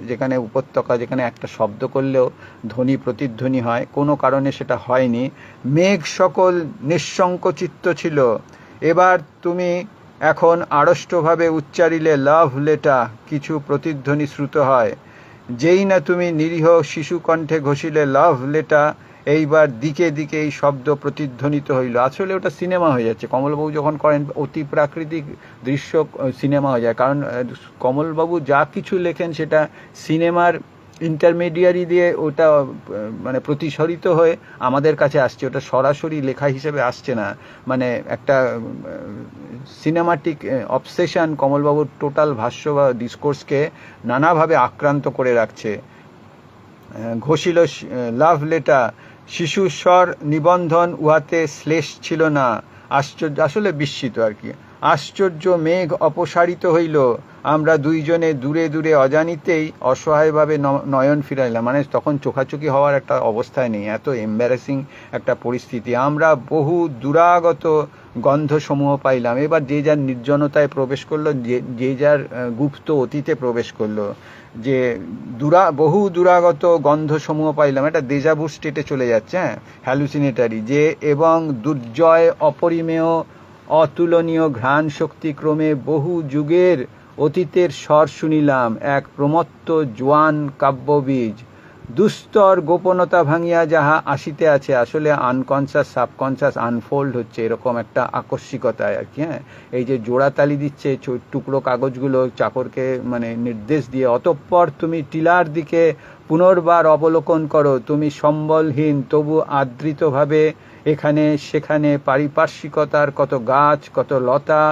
যেখানে উপত্যকা, যেখানে একটা শব্দ করলেও ধ্বনি প্রতিধ্বনি হয়, কোনো কারণে সেটা হয়নি। মেঘ সকল নিঃসংকোচিত্ত ছিল। এবার তুমি এখন আড়ষ্টভাবে উচ্চারিলে লাভ লেটার, কিছু প্রতিধ্বনি শ্রুত হয়। যেই না তুমি নিরীহ শিশু কণ্ঠে ঘষিলে লাভ লেটার, এইবার দিকে দিকে এই শব্দ প্রতিধ্বনিত হইল। আসলে ওটা সিনেমা হয়ে যাচ্ছে। কমলবাবু যখন করেন অতি প্রাকৃতিক দৃশ্য সিনেমা হয়ে যায়, কারণ কমলবাবু যা কিছু লেখেন সেটা সিনেমার ইন্টারমিডিয়ারি দিয়ে ওটা মানে প্রতিসরিত হয়ে আমাদের কাছে আসছে, ওটা সরাসরি লেখা হিসেবে আসছে না। মানে একটা সিনেমাটিক অবসেশন কমলবাবুর টোটাল ভাষ্য বা ডিসকোর্সকে নানাভাবে আক্রান্ত করে রাখছে। ঘষিল লাভ লেটার, শিশুর স্বর নিবন্ধন, উহাতে শ্লেষ ছিল না। আশ্চর্য, আসলে বিস্মিত আর কি। আশ্চর্য, মেঘ অপসারিত হইল, আমরা দুইজনে দূরে দূরে অজানিতেই অসহায়ভাবে নয়ন ফিরাইলাম। মানে তখন চোখাচোখি হওয়ার একটা অবস্থায় নেই, এত এম্বারেসিং একটা পরিস্থিতি। আমরা বহু দূরাগত গন্ধসমূহ পাইলাম। এবার যে যার নির্জনতায় প্রবেশ করলো, যে যার গুপ্ত অতীতে প্রবেশ করলো, যে বহু দূরাগত গন্ধসমূহ পাইলাম, এটা দেজাভু স্টেটে চলে যাচ্ছে। হ্যাঁ, হ্যালুসিনেটারি, যে এবং দুর্জয় অপরিমেয় অতুলনীয় ঘ্রাণ শক্তি ক্রমে বহু যুগের অতীতের স্বর শুনিলাম, এক প্রমত্ত জোয়ান কাব্যবীজ, দুস্তর গোপনতা ভাঙিয়া যাহা আসিতে আছে। আসলে আনকনসাস সাবকনসাস আনফোল্ড হচ্ছে, এরকম একটা আকস্মিকতায় আর কি। হ্যাঁ, এই যে জোড়াতালি দিচ্ছে টুকরো কাগজগুলো চাকরকে মানে নির্দেশ দিয়ে, অতঃপর তুমি টিলার দিকে পুনর্বার অবলোকন করো, তুমি সম্বলহীন তবু আদৃতভাবে এখানে সেখানে পারিপার্শ্বিকতার কত গাছ, কত লতা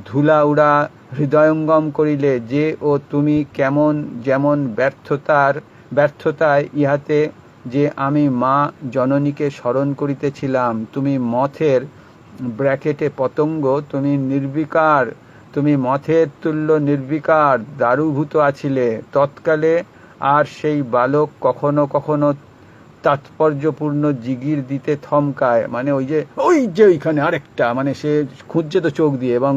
ধুলা উড়া হৃদয়ঙ্গম করিলে, যে ও তুমি কেমন যেমন ব্যর্থতায় ইহাতে যে আমি মা জননীকে স্মরণ করিতেছিলাম। তুমি মথের ব্র্যাকেটে পতঙ্গ, তুমি নির্বিকার, তুমি মথের তুল্য নির্বিকার দারুভূত আছিলে তৎকালে। আর সেই বালক কখনো কখনো তাৎপর্যপূর্ণ জিগির দিতে থমকায়, মানে ওই যে ওইখানে আরেকটা, মানে সে খুঁজছে তো চোখ দিয়ে, এবং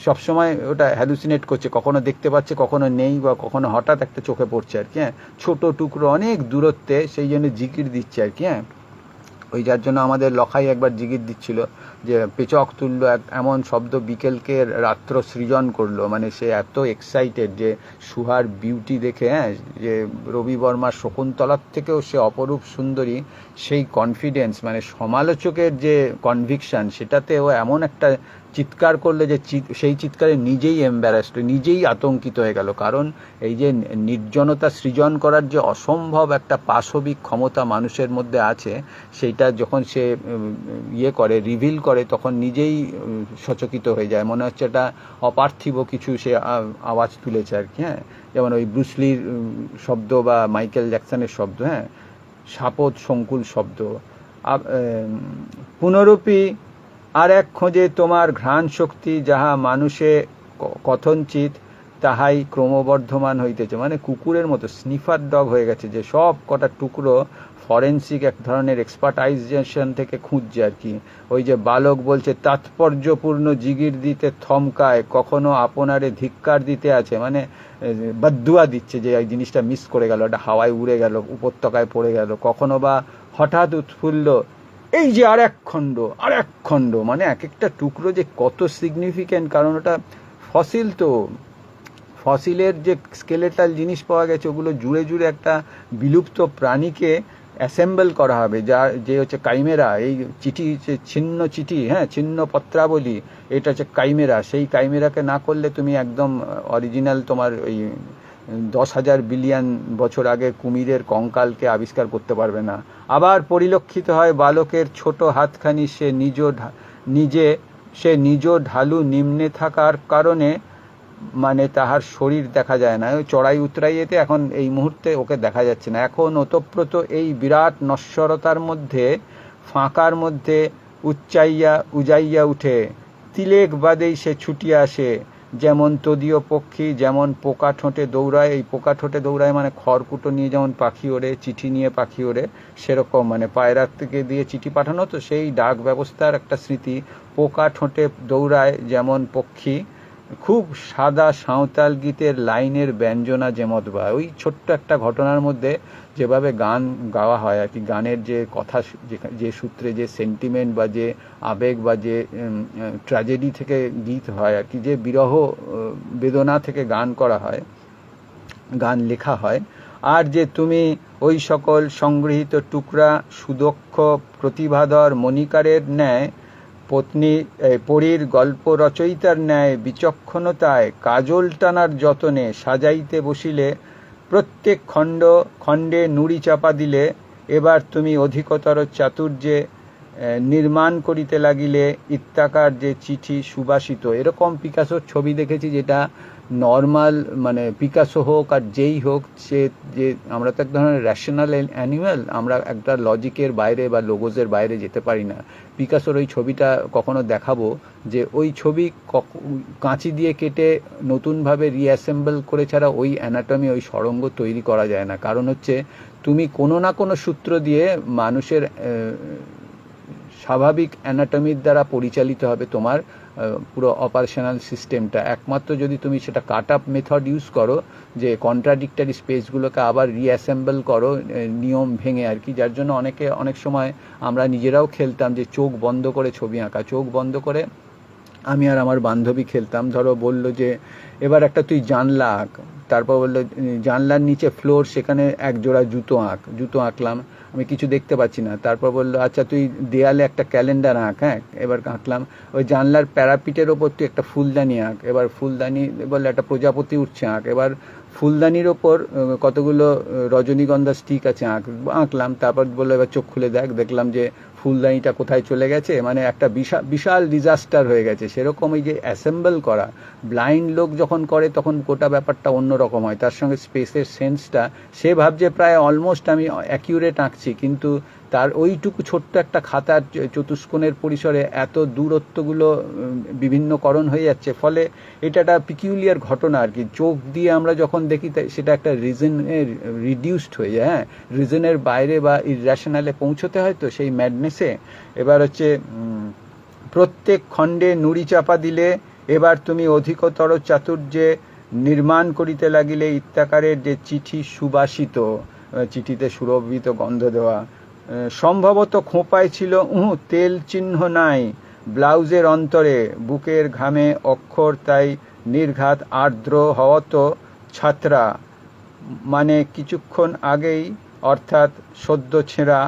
সবসময় ওটা হ্যালুসিনেট করছে, কখনো দেখতে পাচ্ছে কখনো নেই, বা কখনো হঠাৎ একটা চোখে পড়ছে আর কি। হ্যাঁ, ছোট টুকরো অনেক দূরত্বে, সেই জন্য জিগির দিচ্ছে আর কি। হ্যাঁ, ওই যার জন্য আমাদের লখাই একবার জিগির দিচ্ছিল যে পেচক তুল্য এমন শব্দ বিকেলকে রাত্র সৃজন করলো, মানে সে এত এক্সাইটেড যে সুহার বিউটি দেখে। হ্যাঁ, যে রবি বর্মার শকুন্তলার থেকেও সে অপরূপ সুন্দরী, সেই কনফিডেন্স, মানে সমালোচকের যে কনভিকশন, সেটাতে ও এমন একটা চিৎকার করলে যে সেই চিৎকারে নিজেই এম্বারাসড, নিজেই আতঙ্কিত হয়ে গেল। কারণ এই যে নির্জনতা সৃজন করার যে অসম্ভব একটা পাশবিক ক্ষমতা মানুষের মধ্যে আছে, সেইটা যখন সে করে রিভিল করে, তখন নিজেই সচকিত হয়ে যায়, মনে হচ্ছে এটা অপার্থিব কিছু সে আওয়াজ তুলেছে আর কি। হ্যাঁ, যেমন ওই ব্রুসলির শব্দ বা মাইকেল জ্যাকসনের শব্দ। হ্যাঁ, শাপদ সংকুল শব্দ। পুনরূপী আর এক খোঁজে তোমার ঘ্রাণ শক্তি, যাহা মানুষে কথনচিত তাহাই ক্রমবর্ধমান হইতেছে, মানে কুকুরের মতো স্নিফার ডগ হয়ে গেছে, যে সব কটা টুকরো ফরেন্সিক এক ধরনের এক্সপার্টাইজেশন থেকে খুঁজছে আর কি। ওই যে বালক বলছে তাৎপর্যপূর্ণ জিগির দিতে থমকায়, কখনো আপনারে ধিক্কার দিতে আছে, মানে বদদুয়া দিচ্ছে যে এই জিনিসটা মিস করে গেল, একটা হাওয়ায় উড়ে গেল, উপত্যকায় পড়ে গেল। কখনো বা হঠাৎ উৎফুল্ল, এই যে আর এক খণ্ড, মানে এক একটা টুকরো যে কত সিগনিফিক্যান্ট, কারণ ওটা ফসিল, তো ফসিলের যে স্কেলেটাল জিনিস পাওয়া গেছে ওগুলো জুড়ে জুড়ে একটা বিলুপ্ত প্রাণীকে অ্যাসেম্বল করা হবে, যে হচ্ছে কাইমেরা। এই চিঠি, ছিন্ন চিঠি, হ্যাঁ, ছিন্ন পত্রাবলী, এটা হচ্ছে কাইমেরা। সেই কাইমেরাকে না করলে তুমি একদম অরিজিনাল তোমার ওই 10,000 বিলিয়ন বছর আগে কুমিরের কঙ্কালকে আবিষ্কার করতে পারবে না। আবার পরিলক্ষিত হয় বালকের ছোট হাতখানি, সে নিজ ঢালু নিম্নে থাকার কারণে, মানে তাহার শরীর দেখা যায় না। ওই চড়াই উতরাইয়েতে এখন এই মুহূর্তে ওকে দেখা যাচ্ছে না। এখন ওতপ্রোত এই বিরাট নশ্বরতার মধ্যে, ফাঁকার মধ্যে উজাইয়া উঠে, তিলেক বাদেই সে ছুটিয়া আসে, যেমন তদীয় পক্ষী, যেমন পোকা ঠোঁটে দৌড়ায়। এই পোকা ঠোঁটে দৌড়ায় মানে খড়কুটো নিয়ে যেমন পাখি ওড়ে, চিঠি নিয়ে পাখি ওড়ে, সেরকম মানে পায়রার থেকে দিয়ে চিঠি পাঠানো, তো সেই ডাক ব্যবস্থার একটা স্মৃতি। পোকা ঠোঁটে দৌড়ায় যেমন পক্ষী, খুব সাদা সাঁওতাল গীতের লাইনের ব্যঞ্জনা যেমতবা। ওই ছোট্ট একটা ঘটনার মধ্যে যেভাবে গান গাওয়া হয় আর কি, গানের যে কথা, যে সূত্রে যে সেন্টিমেন্ট বা যে আবেগ বা যে ট্র্যাজেডি থেকে গীত হয় আর কি, যে বিরহ বেদনা থেকে গান করা হয়, গান লেখা হয়। আর যে তুমি ওই সকল সংগৃহীত টুকরা সুদক্ষ প্রতিভাধর মণিকারের ন্যায়, পরীর গল্প রচয়িতার ন্যায় বিচক্ষণতায় কাজল টানার যতনে সাজাইতে বসিলে, প্রত্যেক খণ্ডে নুড়ি চাপা দিলে, এবার তুমি অধিকতর চাতুর্যে নির্মাণ করিতে লাগিলে ইত্যাকার যে চিঠি সুবাসিত। এরকম পিকাসোর ছবি দেখেছি, যেটা নর্মাল, মানে পিকাসো হোক আর যেই হোক, সে যে, আমরা তো এক ধরনের র্যাশনাল অ্যানিম্যাল, আমরা একটা লজিকের বাইরে বা লোগোসের বাইরে যেতে পারি না। পিকাসোর ওই ছবিটা কখনো দেখাবো, যে ওই ছবি কাঁচি দিয়ে কেটে নতুনভাবে রিঅ্যাসেম্বল করে ছাড়া ওই অ্যানাটমি, ওই সরঙ্গ তৈরি করা যায় না। কারণ হচ্ছে তুমি কোনো না কোনো সূত্র দিয়ে মানুষের স্বাভাবিক অ্যানাটমির দ্বারা পরিচালিত হবে তোমার পুরো অপারেশনাল সিস্টেমটা। একমাত্র যদি তুমি সেটা কাট আপ মেথড ইউজ করো, যে কন্ট্রাডিক্টারি স্পেসগুলোকে আবার রিঅ্যাসেম্বল করো নিয়ম ভেঙে আর কি, যার জন্য অনেক সময় আমরা নিজেরাও খেলতাম যে চোখ বন্ধ করে ছবি আঁকা। চোখ বন্ধ করে আমি আর আমার বান্ধবী খেলতাম। ধরো বললো যে এবার একটা তুই জানলা আঁক, তারপর বললো জানলার নিচে ফ্লোর, সেখানে এক জোড়া জুতো আঁক। জুতো আঁকলাম, আমি কিছু দেখতে পাচ্ছি না। তারপর বললো আচ্ছা তুই দেয়ালে একটা ক্যালেন্ডার আঁক, হ্যাঁ, এবার আঁকলাম। ওই জানলার প্যারাপিটের ওপর তুই একটা ফুলদানি আঁক, এবার ফুলদানি, বললো একটা প্রজাপতি উঠছে আঁক, এবার ফুলদানির ওপর কতগুলো রজনীগন্ধা স্টিক আছে আঁকলাম। তারপর বললো এবার চোখ খুলে দেখলাম যে ফুলদানিটা কোথায় চলে গেছে, মানে একটা বিশাল ডিজাস্টার হয়ে গেছে। সেরকম এই যে অ্যাসেম্বল করা, ব্লাইন্ড লোক যখন করে তখন গোটা ব্যাপারটা অন্যরকম হয়। তার সঙ্গে স্পেসের সেন্সটা, সে ভাবছে প্রায় অলমোস্ট আমি অ্যাকিউরেট আঁকছি, কিন্তু তার ওইটুকু ছোট্ট একটা খাতার চতুষ্কোণের পরিসরে এত দূরত্বগুলো বিভিন্নকরণ হয়ে যাচ্ছে। ফলে এটা একটা পিকিউলিয়ার ঘটনা আর কি। চোখ দিয়ে আমরা যখন দেখি সেটা একটা রিজনের রিডিউসড হয়ে যায়, হ্যাঁ, রিজনের বাইরে বা ইররেশনালে পৌঁছতে হয়, তো সেই ম্যাডনেসে। এবার হচ্ছে প্রত্যেক খণ্ডে নুড়ি চাপা দিলে, এবার তুমি অধিকতর চাতুর্যে নির্মাণ করিতে লাগিলে ইত্যাকারের যে চিঠি সুবাসিত, চিঠিতে সুরভিত গন্ধ দেওয়া। সম্ভবত খোঁপায় ছিল তেল চিহ্ন নাই, ব্লাউজের অন্তরে বুকের ঘামে অক্ষর তাই নির্ঘাত আর্দ্র হওয়ত ছাত্রা, মানে কিছুক্ষণ আগেই, অর্থাৎ সদ্য ছেঁড়া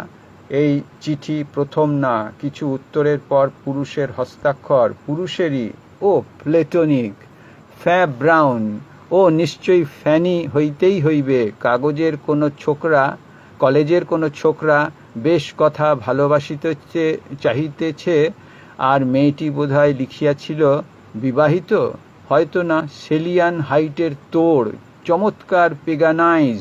এই চিঠি প্রথম না, কিছু উত্তরের পর পুরুষের হস্তাক্ষর, পুরুষেরই, ও প্লেটোনিক, ফ্যাব ব্রাউন, ও নিশ্চয়ই ফ্যানি হইতেই হইবে। কাগজের কোনো ছোকরা, কলেজের কোনো ছোকরা বেশ কথা ভালোবাসিতে চাহিতেছে, আর মেয়েটি বোধহয় লিখিয়াছিল বিবাহিত, হয়তো না, সেলিয়ান হাইটের তোড়, চমৎকার পেগানাইজ।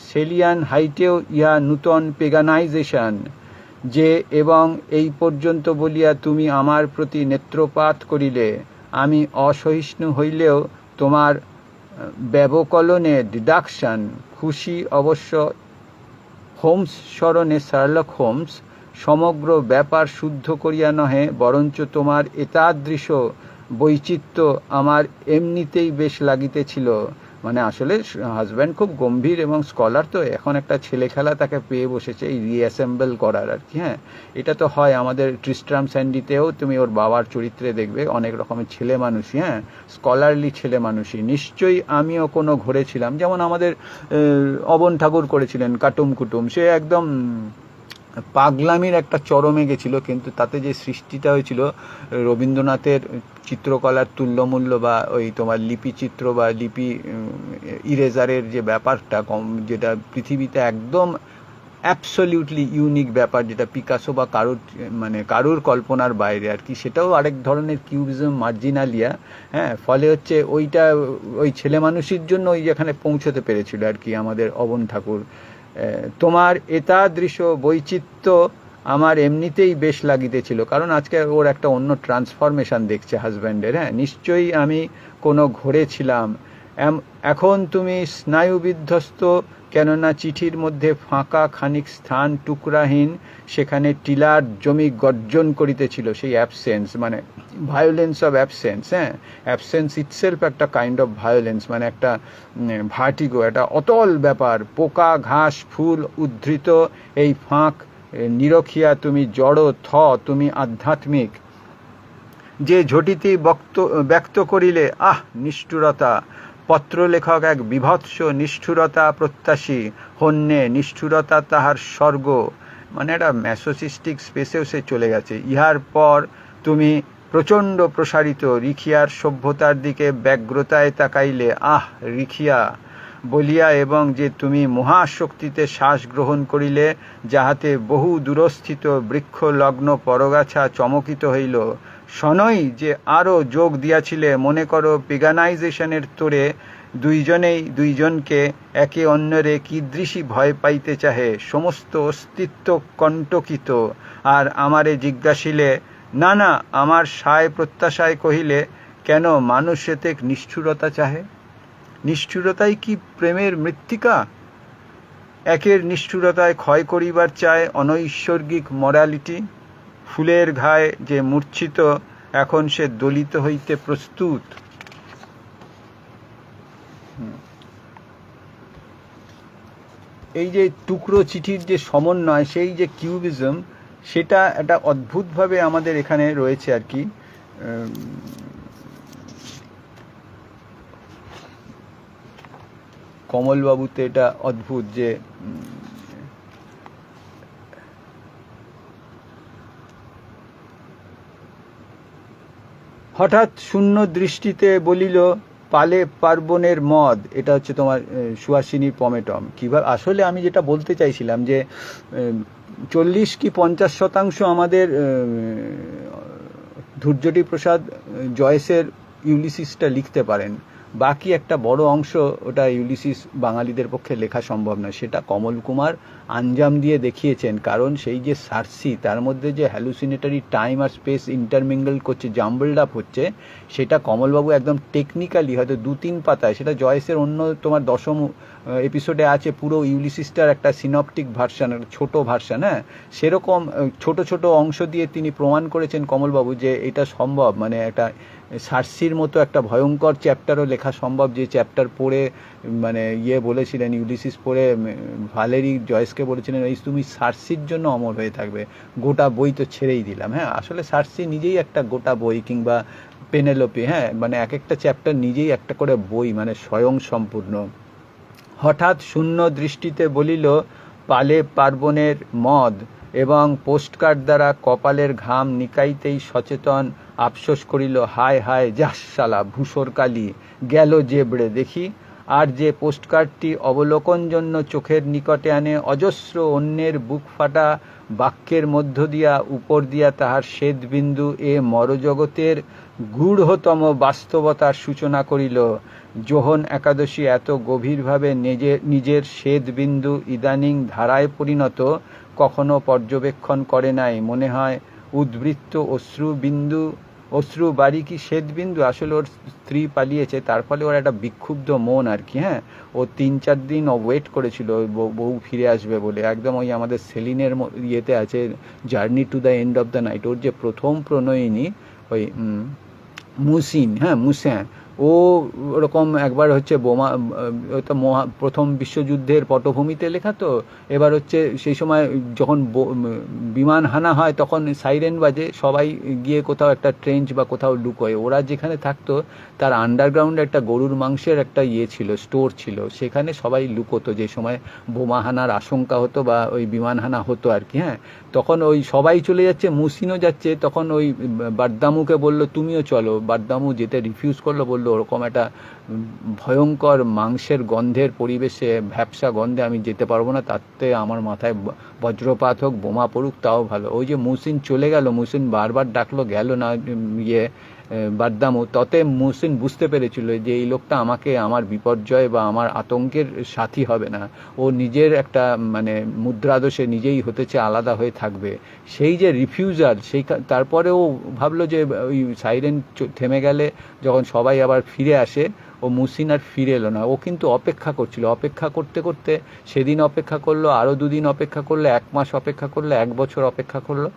সেলিয়ান হাইটেও ইহা নূতন পেগানাইজেশন, যে এবং এই পর্যন্ত বলিয়া তুমি আমার প্রতি নেত্রপাত করিলে, আমি অসহিষ্ণু হইলেও তোমার ব্যবকলনে ডিডাকশন খুশি অবশ্য হোমস স্মরণে শার্লক হোমস সমগ্র ব্যাপার শুদ্ধ করিয়া নহে, বরঞ্চ তোমার এতাদৃশ বৈচিত্র্য আমার এমনিতেই বেশ লাগিতেছিল। মানে আসলে হাজব্যান্ড খুব গম্ভীর এবং স্কলার, তো এখন একটা ছেলে খেলা তাকে পেয়ে বসেছে এই রিঅ্যাসেম্বল করার আর কি। হ্যাঁ, এটা তো হয় আমাদের ট্রিস্ট্রাম স্যান্ডিতেও, তুমি ওর বাবার চরিত্রে দেখবে অনেক রকমের ছেলে মানুষই, হ্যাঁ, স্কলারলি ছেলে মানুষই। নিশ্চয়ই আমিও কোনো ঘরে ছিলাম, যেমন আমাদের অবন ঠাকুর করেছিলেন কাটুম কুটুম, সে একদম পাগলামির একটা চরমে গেছিল, কিন্তু তাতে যে সৃষ্টিটা হয়েছিল রবীন্দ্রনাথের চিত্রকলার তুল্যমূল্য, বা ওই তোমার লিপিচিত্র বা লিপি ইরেজারের যে ব্যাপারটা যেটা পৃথিবীতে একদম অ্যাবসলিউটলি ইউনিক ব্যাপার, যেটা পিকাসো বা কারুর কল্পনার বাইরে আর কি, সেটাও আরেক ধরনের কিউবিজম মার্জিনালিয়া। হ্যাঁ, ফলে হচ্ছে ওই ছেলে মানুষের জন্য ওই যেখানে পৌঁছতে পেরেছিল আর কি আমাদের অবন ঠাকুর। তোমার এতাদৃশ বৈচিত্র্য আমার এমনিতেই বেশ লাগিতেছিল, কারণ আজকে ওর একটা অন্য ট্রান্সফরমেশন দেখছে হাজব্যান্ডের। হ্যাঁ, নিশ্চয়ই আমি কোনো ঘরে ছিলাম। এখন তুমি স্নায়ু বিধ্বস্ত, কেননা চিঠির মধ্যে ফাঁকা খানিক স্থান টুকরাহীন, সেখানে টিলার জমি গর্জন করিতেছিল। সেই অ্যাবসেন্স মানে ভায়োলেন্স অফ অ্যাবসেন্স। হ্যাঁ, অ্যাবসেন্স ইটসেলফ একটা কাইন্ড অফ ভায়োলেন্স, মানে একটা ভার্টিগো, একটা অতল ব্যাপার। পোকা ঘাস ফুল উদ্ধৃত এই ফাঁক নিরখিয়া তুমি জড় তুমি আধ্যাত্মিক। যে ঝটিতি ব্যক্ত করিলে আহ নিষ্ঠুরতা, পত্রলেখক এক বিভৎস নিষ্ঠুরতা প্রত্যাশী, হন্যে নিষ্ঠুরতা তাহার স্বর্গ। মানে একটা ম্যাসোসিস্টিক স্পেসেও সে চলে গেছে। ইহার পর তুমি প্রচণ্ড প্রসারিত রিখিয়ার সভ্যতার দিকে ব্যগ্রতায় তাকাইলে আহ রিখিয়া বলিয়া, এবং যে তুমি মহাশক্তিতে শ্বাস গ্রহণ করিলে, যাহাতে বহু দূরস্থিত বৃক্ষলগ্ন পরগাছা চমকিত হইল। শনৈ যে আরও যোগ দিয়াছিলে, মনে করো পিগানাইজেশনের তোরে দুইজনেই দুইজনকে একে অন্যরে কীদৃশী ভয় পাইতে চাহে, সমস্ত অস্তিত্ব কণ্টকিত। আর আমারে জিজ্ঞাসিলে, না না, আমার সায় প্রত্যাশায় কহিলে, কেন মানুষ এতেক নিষ্ঠুরতা চাহে? নিষ্ঠুরতাই কি প্রেমের মৃত্তিকা? একের নিষ্ঠুরতায় ক্ষয় করিবার চায় অনৈসর্গিক মরালিটি। ফুলের ঘায়ে যে মূর্ছিত, এখন সে দলিত হইতে প্রস্তুত। এই যে টুকরো চিঠির যে সমন্বয়, সেই যে কিউবিজম, সেটা একটা অদ্ভুতভাবে আমাদের এখানে রয়েছে আর কি। কমলবাবুতে এটা অদ্ভুত যে হঠাৎ শূন্য দৃষ্টিতে বলিল, পালে পার্বণের মদ। এটা হচ্ছে তোমার সুহাসিনীর পমেটম। কিভাবে আসলে আমি যেটা বলতে চাইছিলাম যে 40 কি 50% আমাদের ধৈর্যটি প্রসাদ জয়েসের ইউলিসিসটা লিখতে পারেন, বাকি একটা বড় অংশ ওটা ইউলিসিস বাঙালিদের পক্ষে লেখা সম্ভব নয়। সেটা কমল কুমার আঞ্জাম দিয়ে দেখিয়েছেন, কারণ সেই যে সার্সি, তার মধ্যে যে হ্যালুসিনেটারি টাইম আর স্পেস ইন্টারমিঙ্গল করছে, জাম্বলড আপ হচ্ছে, সেটা কমলবাবু একদম টেকনিক্যালি হয়তো 2-3 পাতায়, সেটা জয়েসের অন্য তোমার 10ম এপিসোডে আছে, পুরো ইউলিসিসটার একটা সিনপটিক ভার্সান, একটা ছোটো ভার্সান। হ্যাঁ, সেরকম ছোট ছোট অংশ দিয়ে তিনি প্রমাণ করেছেন কমলবাবু যে এটা সম্ভব, মানে একটা সার্সির মতো একটা ভয়ঙ্কর চ্যাপ্টারও লেখা সম্ভব, যে চ্যাপ্টার পড়ে মানে বলেছিলেন, ইউলিসিস পড়ে ভ্যালেরি জয়েসকে বলেছিলেন, এই তুমি সার্সির জন্য অমর হয়ে থাকবে, গোটা বই তো ছেড়েই দিলাম। হ্যাঁ, আসলে সার্সি নিজেই একটা গোটা বই, কিংবা পেনেলোপি। হ্যাঁ, মানে এক একটা চ্যাপ্টার নিজেই একটা করে বই, মানে স্বয়ং সম্পূর্ণ। হঠাৎ শূন্য দৃষ্টিতে বলিল, পালে পার্বণের মদ, এবং পোস্টকার্ড দ্বারা কপালের ঘাম নিকাইতেই সচেতন আফসোস করিল, হায় হায়, যাস শালা ভূষর কালি গেল জেবড়ে দেখি। আর যে পোস্টকার্ডটি অবলোকন জন্য চোখের নিকটে আনে, অজস্র অন্যের বুক ফাটা বাক্যের মধ্য দিয়া উপর দিয়া তাহার শ্বেদবিন্দু এ মরজগতের গূঢ়তম বাস্তবতার সূচনা করিল। যোহন একাদশী এত গভীরভাবে নিজের শ্বেদবিন্দু ইদানিং ধারায় পরিণত কখনো পর্যবেক্ষণ করে নাই। মনে হয় উদ্বৃত্ত অশ্রুবিন্দু অশ্রু বাড়ি কি শ্বেতবিন্দু, আসলে ওর স্ত্রী পালিয়েছে, তার ফলে ওর একটা বিক্ষুব্ধ মন আর কি। হ্যাঁ, ও 3-4 দিন ওয়েট করেছিল ওই বউ ফিরে আসবে বলে, একদম ওই আমাদের সেলিনের ইয়েতে আছে journey to the end of the night. ওর যে প্রথম প্রণয়িনী ওই মুসিন, হ্যাঁ মুসেন, ও ওরকম একবার হচ্ছে বোমা, ওই তো প্রথম বিশ্বযুদ্ধের পটভূমিতে লেখা তো, এবার হচ্ছে সেই সময় যখন বিমান হানা হয় তখন সাইরেন বাজে, সবাই গিয়ে কোথাও একটা ট্রেঞ্চ বা কোথাও লুকোয়। ওরা যেখানে থাকতো তার আন্ডারগ্রাউন্ডে একটা গরুর মাংসের একটা ইয়ে ছিল, স্টোর ছিল, সেখানে সবাই লুকোতো যে সময় বোমা হানার আশঙ্কা হতো বা ওই বিমান হানা হতো আর কি। হ্যাঁ, তখন ওই সবাই চলে যাচ্ছে, মুসিনও যাচ্ছে, তখন ওই বারদামুকে বলল তুমিও চলো, বারদামু যেতে রিফিউজ করলো, বললো ওরকম একটা ভয়ঙ্কর মাংসের গন্ধের পরিবেশে, ভ্যাপসা গন্ধে আমি যেতে পারবো না, তাতে আমার মাথায় বজ্রপাত হোক, বোমা পড়ুক তাও ভালো। ওই যে মুসিন চলে গেল, মুসিন বারবার ডাকলো, গেল না ইয়ে বারদামু, তাতে মুসিন বুঝতে পেরেছিল যে এই লোকটা আমাকে আমার বিপর্যয় বা আমার আতঙ্কের সাথী হবে না, ও নিজের একটা মানে মুদ্রাদোষে নিজেই হতেছে, আলাদা হয়ে থাকবে। সেই যে রিফিউজাল, সেই তারপরে ও ভাবলো যে ওই সাইরেন থেমে গেলে যখন সবাই আবার ফিরে আসে, ও মুসিন আর ফিরে এলো না। ও কিন্তু অপেক্ষা করছিল, অপেক্ষা করতে করতে সেদিন অপেক্ষা করলো, আরও 2 দিন অপেক্ষা করলো, 1 মাস অপেক্ষা করলো, 1 বছর অপেক্ষা করলো,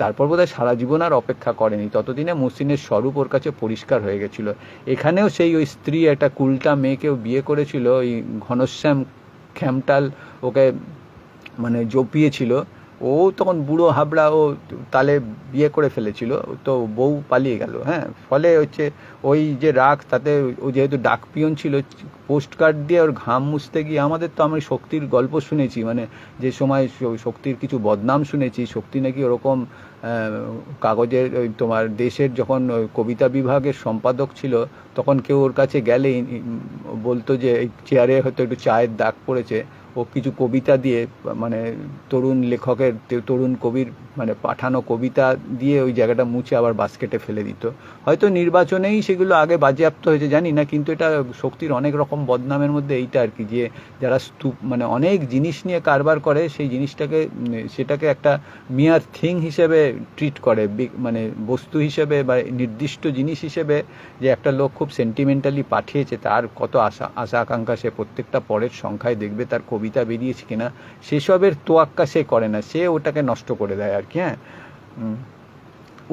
তারপর বোধহয় সারা জীবন আর অপেক্ষা করেনি। ততদিনে মুসিনের স্বরূপ ওর কাছে পরিষ্কার হয়ে গেছিল। এখানেও সেই ওই স্ত্রী একটা কুলটা মেয়েকেও বিয়ে করেছিল, ওই ঘনশ্যাম খ্যামটাল ওকে মানে জপিয়েছিল। ও তখন বুড়ো হাবড়া, ও তালে বিয়ে করে ফেলেছিল, তো বউ পালিয়ে গেল। হ্যাঁ, ফলে হচ্ছে ওই যে রাগ, তাতে ও যেহেতু ডাক পিয়ন ছিল, পোস্ট কার্ড দিয়ে ওর ঘাম মুছতে গিয়ে, আমাদের তো আমি শক্তির গল্প শুনেছি, মানে যে সময় শক্তির কিছু বদনাম শুনেছি, শক্তি নাকি ওরকম কাগজের ওই তোমার দেশের যখন কবিতা বিভাগের সম্পাদক ছিল, তখন কেউ ওর কাছে গেলেই বলতো যে এই চেয়ারে হয়তো একটু চায়ের দাগ পড়েছে, ও কিছু কবিতা দিয়ে মানে তরুণ লেখকের, তরুণ কবির মানে পাঠানো কবিতা দিয়ে ওই জায়গাটা মুছে আবার বাস্কেটে ফেলে দিত। হয়তো নির্বাচনেই সেগুলো আগে বাজেয়াপ্ত হয়েছে জানি না, কিন্তু এটা শক্তির অনেক রকম বদনামের মধ্যে এইটা আর কি, যে যারা মানে অনেক জিনিস নিয়ে কারবার করে, সেই জিনিসটাকে সেটাকে একটা মিয়ার থিং হিসেবে ট্রিট করে, মানে বস্তু হিসেবে বা নির্দিষ্ট জিনিস হিসেবে, যে একটা লোক খুব সেন্টিমেন্টালি পাঠিয়েছে, তার কত আশা আকাঙ্ক্ষা, সে প্রত্যেকটা পরের সংখ্যায় দেখবে তার কবিতা বেরিয়েছে কিনা, সেসবের তোয়াক্কা সে করে না, সে ওটাকে নষ্ট করে দেয় আর কি। হ্যাঁ,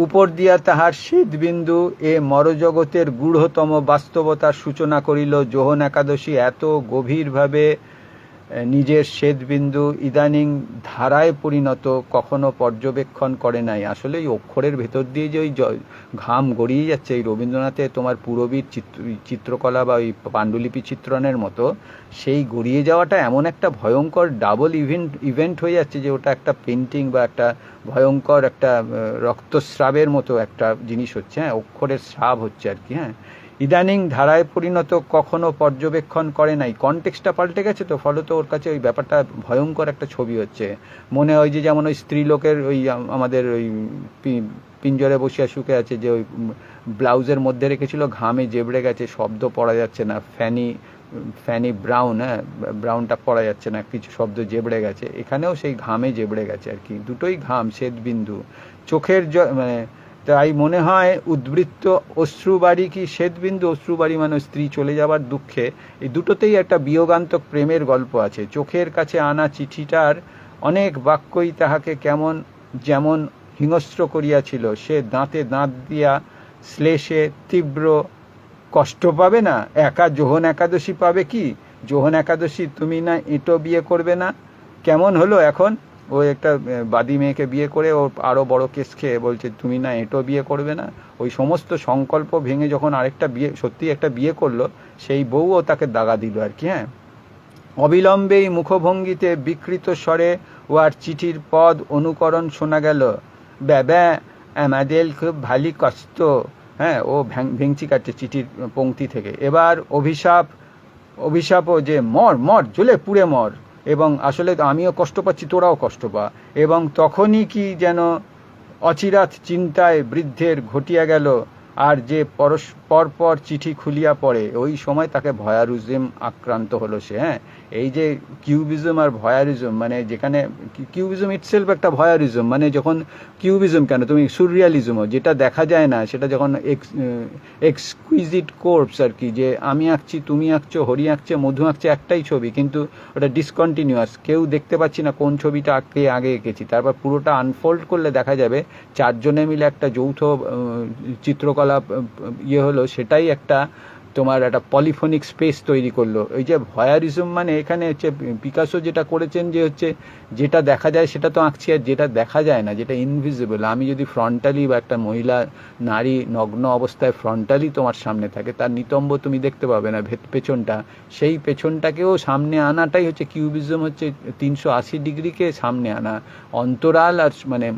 উপর দিয়া তাহার শীতবিন্দু এ মরজগতের গূঢ়তম বাস্তবতার সূচনা করিল। যোহন একাদশী এত গভীরভাবে নিজের শ্বেতবিন্দু ইদানিং ধারায় পরিণত কখনো পর্যবেক্ষণ করে নাই। আসলে এই অক্ষরের ভেতর দিয়ে যে ওই ঘাম গড়িয়ে যাচ্ছে, এই রবীন্দ্রনাথের তোমার পুরবীর চিত্রকলা বা ওই পাণ্ডুলিপি চিত্রণের মতো, সেই গড়িয়ে যাওয়াটা এমন একটা ভয়ঙ্কর ডাবল ইভেন্ট হয়ে যাচ্ছে যে ওটা একটা পেন্টিং বা একটা ভয়ঙ্কর একটা রক্তস্রাবের মতো একটা জিনিস হচ্ছে। হ্যাঁ, অক্ষরের স্রাব হচ্ছে আর কি। হ্যাঁ, ইদানিং ধারায় পরিণত কখনো পর্যবেক্ষণ করে নাই, কনটেক্সটটা পাল্টে গেছে, তো ফলত ওর কাছে ওই ব্যাপারটা ভয়ঙ্কর একটা ছবি হচ্ছে। মনে হয় যে যেমন ওই স্ত্রীলোকের ওই আমাদের ওই পিঞ্জরে বসিয়া শুকে আছে, যে ওই ব্লাউজের মধ্যে রেখেছিল, ঘামে জেবড়ে গেছে, শব্দ পড়া যাচ্ছে না, ফ্যানি ব্রাউন, হ্যাঁ ব্রাউনটা পড়া যাচ্ছে না, কিছু শব্দ জেবড়ে গেছে, এখানেও সেই ঘামে জেবড়ে গেছে আর কি, দুটোই ঘাম, শ্বেতবিন্দু। চোখের মানে তাই মনে হয় উদ্বৃত্ত অশ্রুবাড়ি কি শ্বেতবিন্দু, অশ্রুবাড়ি মানে স্ত্রী চলে যাবার দুঃখে, এই দুটোতেই একটা বিয়োগান্তক প্রেমের গল্প আছে। চোখের কাছে আনা চিঠিটার অনেক বাক্যই তাহাকে কেমন যেমন হিংস্র করিয়াছিল। সে দাঁতে দাঁত দিয়া শ্লেষে তীব্র কষ্ট পাবে না, একা যোহন একাদশী পাবে কি? যোহন একাদশী তুমি না এঁটো বিয়ে করবে না, কেমন হলো এখন? ও একটা বাদী মেয়েকে বিয়ে করে ও আরও বড় কেস খেয়ে বলছে তুমি না এঁটো বিয়ে করবে না। ওই সমস্ত সংকল্প ভেঙে যখন আরেকটা বিয়ে, সত্যি একটা বিয়ে করলো, সেই বউও তাকে দাগা দিল আর কি। হ্যাঁ, অবিলম্বেই মুখভঙ্গিতে বিকৃত স্বরে ওয়ার চিঠির পদ অনুকরণ শোনা গেল। ব্যাবা আমাদের খুব ভালি কষ্ট। হ্যাঁ, ও ভেঙচি কাটছে চিঠির পংক্তি থেকে। এবার অভিশাপও যে মর মর জ্বলে পুড়ে মর, এবং আসলে আমিও কষ্ট পাচ্ছি, তোরাও কষ্ট পা। এবং তখনই কি যেন অচিরাত চিন্তায় বৃদ্ধের ঘটিয়া গেল, আর যে পরপর চিঠি খুলিয়া পড়ে, ওই সময় তাকে ভয়ারিজম আক্রান্ত হলো সে। হ্যাঁ, এই যে কিউবিজম আর ভয়ারিজম, মানে যেখানে কিউবিজম ইটসেলফ একটা ভয়ারিজম, মানে যখন কিউবিজম কেন, তুমি সুররিয়ালিজমও, যেটা দেখা যায় না সেটা যখন এক্সকুইজিট কোর্পস আর কি, যে আমি আঁকছি, তুমি আঁকছো, হরি আঁকছে, মধু আঁকছে, একটাই ছবি, কিন্তু ওটা ডিসকন্টিনিউয়াস, কেউ দেখতে পাচ্ছি না কোন ছবিটা আগে এঁকেছি। তারপর পুরোটা আনফোল্ড করলে দেখা যাবে চারজনে মিলে একটা যৌথ চিত্রকলা হলো, সেটাই একটা তোমার একটা পলিফোনিক স্পেস তৈরি করলো। এই যে ভয়ারিজম, মানে এখানে হচ্ছে পিকাসো যেটা করেছেন যে হচ্ছে যেটা দেখা যায় সেটা তো আঁকছি, আর যেটা দেখা যায় না, যেটা ইনভিজিবল, আমি যদি ফ্রন্টালি বা একটা মহিলা নারী নগ্ন অবস্থায় ফ্রন্টালি তোমার সামনে থাকে, তার নিতম্ব তুমি দেখতে পাবে না, পেছনটা, সেই পেছনটাকেও সামনে আনাটাই হচ্ছে কিউবিজম, হচ্ছে 380 ডিগ্রিকে সামনে আনা, অন্তরাল আর মানে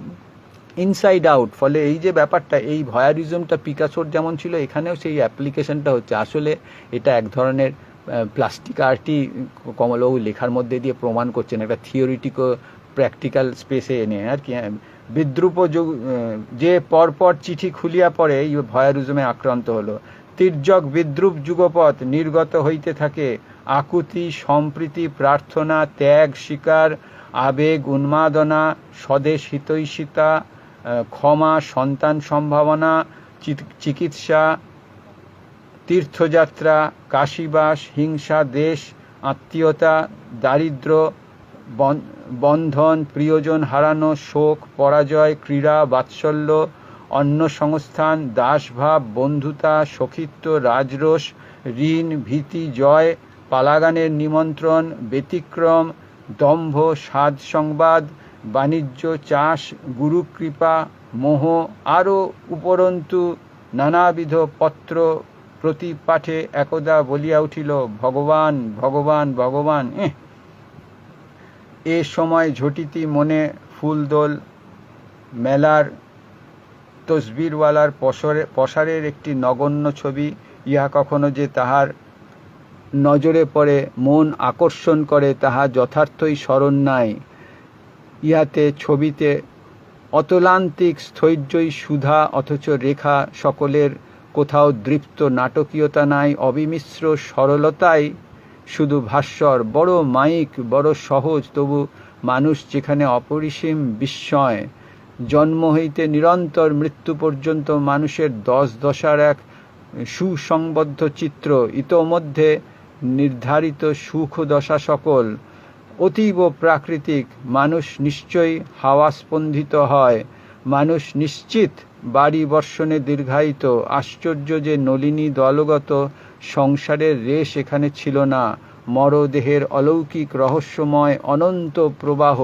ইনসাইড আউট। ফলে এই যে ব্যাপারটা, এই ভয়ারিজমটা পিকাসোর যেমন ছিল, এখানেও সেই অ্যাপ্লিকেশনটা হচ্ছে। আসলে এটা এক ধরনের প্লাস্টিক আর্টই কমলবাবু লেখার মধ্যে দিয়ে প্রমাণ করছেন, একটা থিওরিটিকো প্র্যাকটিক্যাল স্পেসে এনে আর কি। বিদ্রুপ যে পরপর চিঠি খুলিয়া পড়ে এই ভয়ারিজমে আক্রান্ত হলো। তির্যক বিদ্রুপ যুগপথ নির্গত হইতে থাকে, আকুতি, সম্প্রীতি, প্রার্থনা, ত্যাগ, স্বীকার, আবেগ, উন্মাদনা, স্বদেশ হিতৈষিতা, ক্ষমা, সন্তান সম্ভাবনা, চিকিৎসা, তীর্থযাত্রা, কাশীবাস, হিংসা, দেশ, আত্মীয়তা, দারিদ্র, বন্ধন, প্রিয়জন হারানো, শোক, পরাজয়, ক্রীড়া, বাৎসল্য, অন্য সংস্থান, দাসভাব, বন্ধুতা, সখিত্ব, রাজরোষ, ঋণ, ভীতি, জয়, পালাগানের নিমন্ত্রণ, ব্যতিক্রম, দম্ভ, সাধ সংবাদ, বাণিজ্য, চাষ, গুরুকৃপা, মোহ, আরও উপরন্তু নানাবিধ পত্র প্রতিপাঠে একদা বলিয়া উঠিল, ভগবান ভগবান ভগবান। এ সময় ঝটিতি মনে ফুলদোল মেলার তসবিরওয়ালার পসারের একটি নগণ্য ছবি, ইহা কখনো যে তাহার নজরে পড়ে, মন আকর্ষণ করে, তাহা যথার্থই স্মরণ নাই। ইহাতে ছবিতে অতলান্তিক স্থৈর্যই সুধা, অথচ রেখা সকলের কোথাও দৃপ্ত নাটকীয়তা নাই, অবিমিশ্র সরলতাই শুধু ভাস্বর, বড় মাইক, বড় সহজ, তবু মানুষ যেখানে অপরিসীম বিস্ময়। জন্ম হইতে নিরন্তর মৃত্যু পর্যন্ত মানুষের দশার এক সুসংবদ্ধ চিত্র, ইতোমধ্যে নির্ধারিত সুখ দশা সকল অতীব প্রাকৃতিক। মানুষ নিশ্চয়ই হাওয়াস্পন্দিত হয়, মানুষ নিশ্চিত বাড়ি বর্ষণে দীর্ঘায়িত। আশ্চর্য যে নলিনী দলগত সংসারের রেশ এখানে ছিল না, মরদেহের অলৌকিক রহস্যময় অনন্ত প্রবাহ।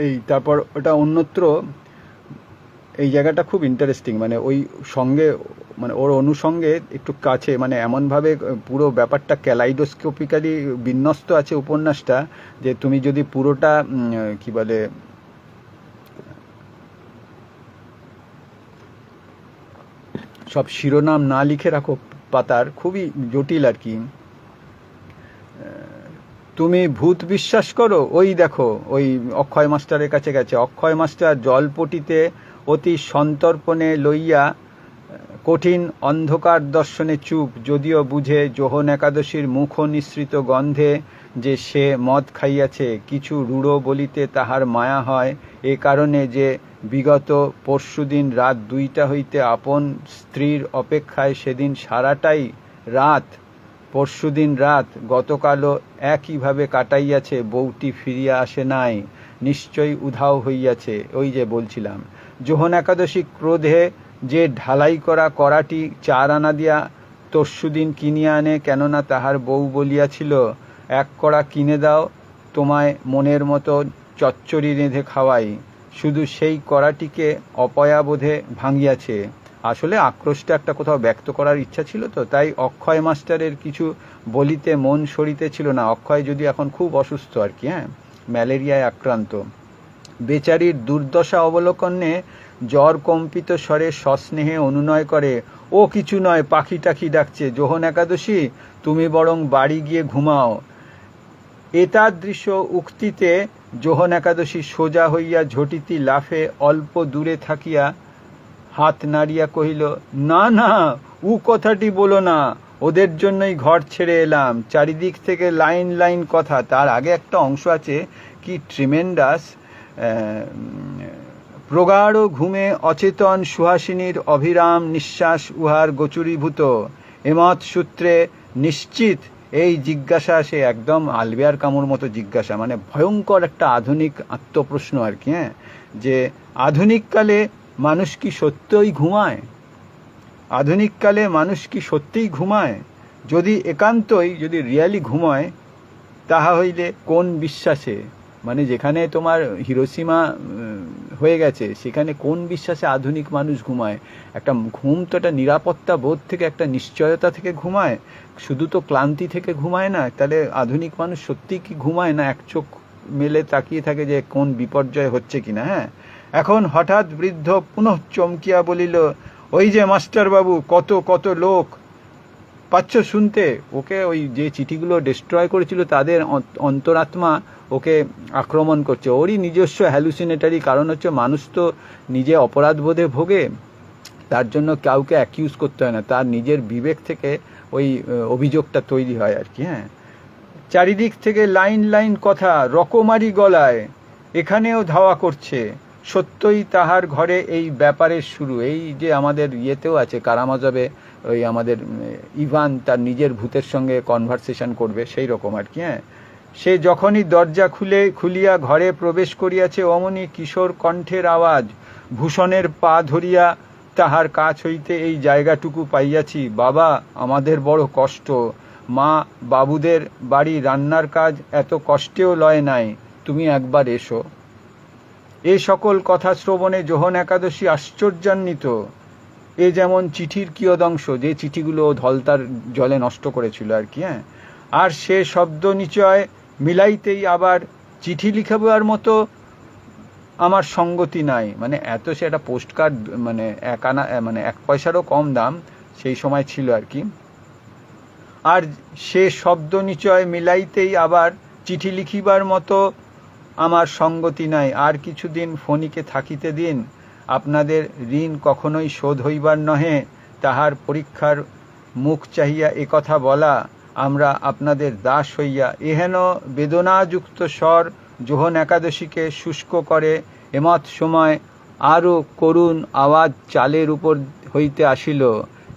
এই তারপর ওটা অন্যত্র, এই জায়গাটা খুব ইন্টারেস্টিং, মানে ওই সঙ্গে, মানে ওর অনুষঙ্গে একটু কাছে, মানে এমনভাবে পুরো ব্যাপারটা ক্যালাইডোস্কোপিক্যালি বিন্যস্ত আছে উপন্যাসটা, যে তুমি যদি পুরোটা কি বলে সব শিরোনাম না লিখে রাখো পাতার, খুবই জটিল আর কি। তুমি ভূত বিশ্বাস করো, ওই দেখো ওই অক্ষয় মাস্টারের কাছে গেছে। অক্ষয় মাস্টার জলপটিতে অতি সন্তর্পণে লইয়া কঠিন অন্ধকার দর্শনে চুপ, যদিও বুঝে যোহন একাদশীর মুখ নিঃসৃত গন্ধে যে সে মদ খাইয়াছে। কিছু রূঢ় বলিতে তাহার মায়া হয়, এ কারণে যে বিগত পরশুদিন রাত 2টা হইতে আপন স্ত্রীর অপেক্ষায় সেদিন সারাটাই রাত, পরশুদিন রাত গতকালও একইভাবে কাটাইয়াছে। বউটি ফিরিয়া আসে নাই, নিশ্চয়ই উধাও হইয়াছে। ওই যে বলছিলাম, যোহন একাদশী ক্রোধে যে ঢালাই করা কড়াটি 4 আনা দিয়া তরশুদিন কিনিয়া আনে, কেননা তাহার বউ বলিয়াছিল, এক কড়া কিনে দাও, তোমায় মনের মতো চচ্চড়ি রেঁধে খাওয়াই। শুধু সেই কড়াটিকে অপয়াবোধে ভাঙিয়াছে। আসলে আক্রোশটা একটা কোথাও ব্যক্ত করার ইচ্ছা ছিল, তো তাই অক্ষয় মাস্টারের কিছু বলিতে মন সরিতেছিল না। অক্ষয় যদি এখন খুব অসুস্থ আর কি, হ্যাঁ, ম্যালেরিয়ায় আক্রান্ত। বেচারির দুর্দশা অবলোকনে জ্বর কম্পিত স্বরে সস্নেহে অনুনয় করে, ও কিছু নয়, পাখি টাখি ডাকছে, যোহন একাদশী, তুমি বরং বাড়ি গিয়ে ঘুমাও। এতাদৃশ উক্তিতে যোহন একাদশী সোজা হইয়া ঝটিতি লাফে অল্প দূরে থাকিয়া হাত নাড়িয়া কহিল, না না, উ কথাটি বলো না, ওদের জন্যই ঘর ছেড়ে এলাম। চারিদিক থেকে লাইন লাইন কথা। তার আগে একটা অংশ আছে, কি ট্রিমেন্ডাস। প্রগাঢ় ঘুমে অচেতন সুহাসিনীর অভিরাম নিঃশ্বাস উহার গোচরীভূত। এমত সূত্রে নিশ্চিত এই জিজ্ঞাসা, সে একদম আলবেয়ার কামুর মতো জিজ্ঞাসা, মানে ভয়ঙ্কর একটা আধুনিক আত্মপ্রশ্ন আর কি, হ্যাঁ, যে আধুনিককালে মানুষ কি সত্যই ঘুমায়? আধুনিককালে মানুষ কি সত্যিই ঘুমায়? যদি একান্তই যদি রিয়ালি ঘুমায়, তাহা হইলে কোন বিশ্বাসে, মানে যেখানে তোমার হিরোসীমা হয়ে গেছে সেখানে কোন বিশ্বাসে আধুনিক মানুষ ঘুমায়? একটা ঘুম তো একটা নিরাপত্তা বোধ থেকে, একটা নিশ্চয়তা থেকে ঘুমায়, শুধু তো ক্লান্তি থেকে ঘুমায় না। তাহলে আধুনিক মানুষ সত্যি কি ঘুমায়, না এক চোখ মেলে তাকিয়ে থাকে যে কোন বিপর্যয় হচ্ছে কিনা? হ্যাঁ, এখন হঠাৎ বৃদ্ধ পুনঃ চমকিয়া বলিল, ওই যে মাস্টারবাবু, কত কত লোক, পাচ্ছ শুনতে? ওকে ওই যে চিঠিগুলো ডিস্ট্রয় করেছিল তাদের অন্তরাত্মা ওকে আক্রমণ করছে। ওরই নিজস্ব হ্যালুসিনেটারি কারণ হচ্ছে মানুষ তো নিজে অপরাধবোধে ভোগে, তার জন্য কাউকে অ্যাকিউজ করতে হয় না, তার নিজের বিবেক থেকে ওই অভিযোগটা তৈরি হয় আর কি। হ্যাঁ, চারিদিক থেকে লাইন লাইন কথা রকমারি গলায় এখানেও ধাওয়া করছে। সত্যই তাহার ঘরে এই ব্যাপারের শুরু। এই যে আমাদের ইয়েতেও আছে কারামাজাবে, ওই আমাদের ইভান তার নিজের ভূতের সঙ্গে কনভারসেশন করবে, সেই রকম আর কি। হ্যাঁ, সে যখনই দরজা খুলিয়া ঘরে প্রবেশ করিয়াছে, অমনি কিশোর কণ্ঠের আওয়াজ। ভূষণের পা ধরিয়া তাহার কাছ হইতে এই জায়গাটুকু পাইয়াছি। বাবা, আমাদের বড় কষ্ট, মা বাবুদের বাড়ি রান্নার কাজ এত কষ্টেও লয় নাই, তুমি একবার এসো। এ সকল কথা শ্রবণে যোহন একাদশী আশ্চর্যান্বিত। এ যেমন চিঠির কিয়দংশ, যে চিঠিগুলো ধলতার জলে নষ্ট করেছিল আর কি। হ্যাঁ, আর সে শব্দ নিচয় মিলাইতেই আবার চিঠি লিখাবার মতো আমার সঙ্গতি নাই। মানে এত সে একটা পোস্ট কার্ড, মানে মানে 1 পয়সারও কম দাম সেই সময় ছিল আর কি। আর সে শব্দ নিচয় মিলাইতেই আবার চিঠি লিখিবার মতো আমার সঙ্গতি নাই। আর কিছুদিন ফণিকে থাকিতে দিন। আপনাদের ঋণ কখনোই শোধ হইবার নহে, তাহার পরীক্ষার মুখ চাহিয়া একথা বলা। আমরা আপনাদের দাস হইয়া। এহেন বেদনাযুক্ত স্বর যোহন একাদশীকে শুষ্ক করে। এমত সময় আরও করুণ আওয়াজ চালের উপর হইতে আসিল,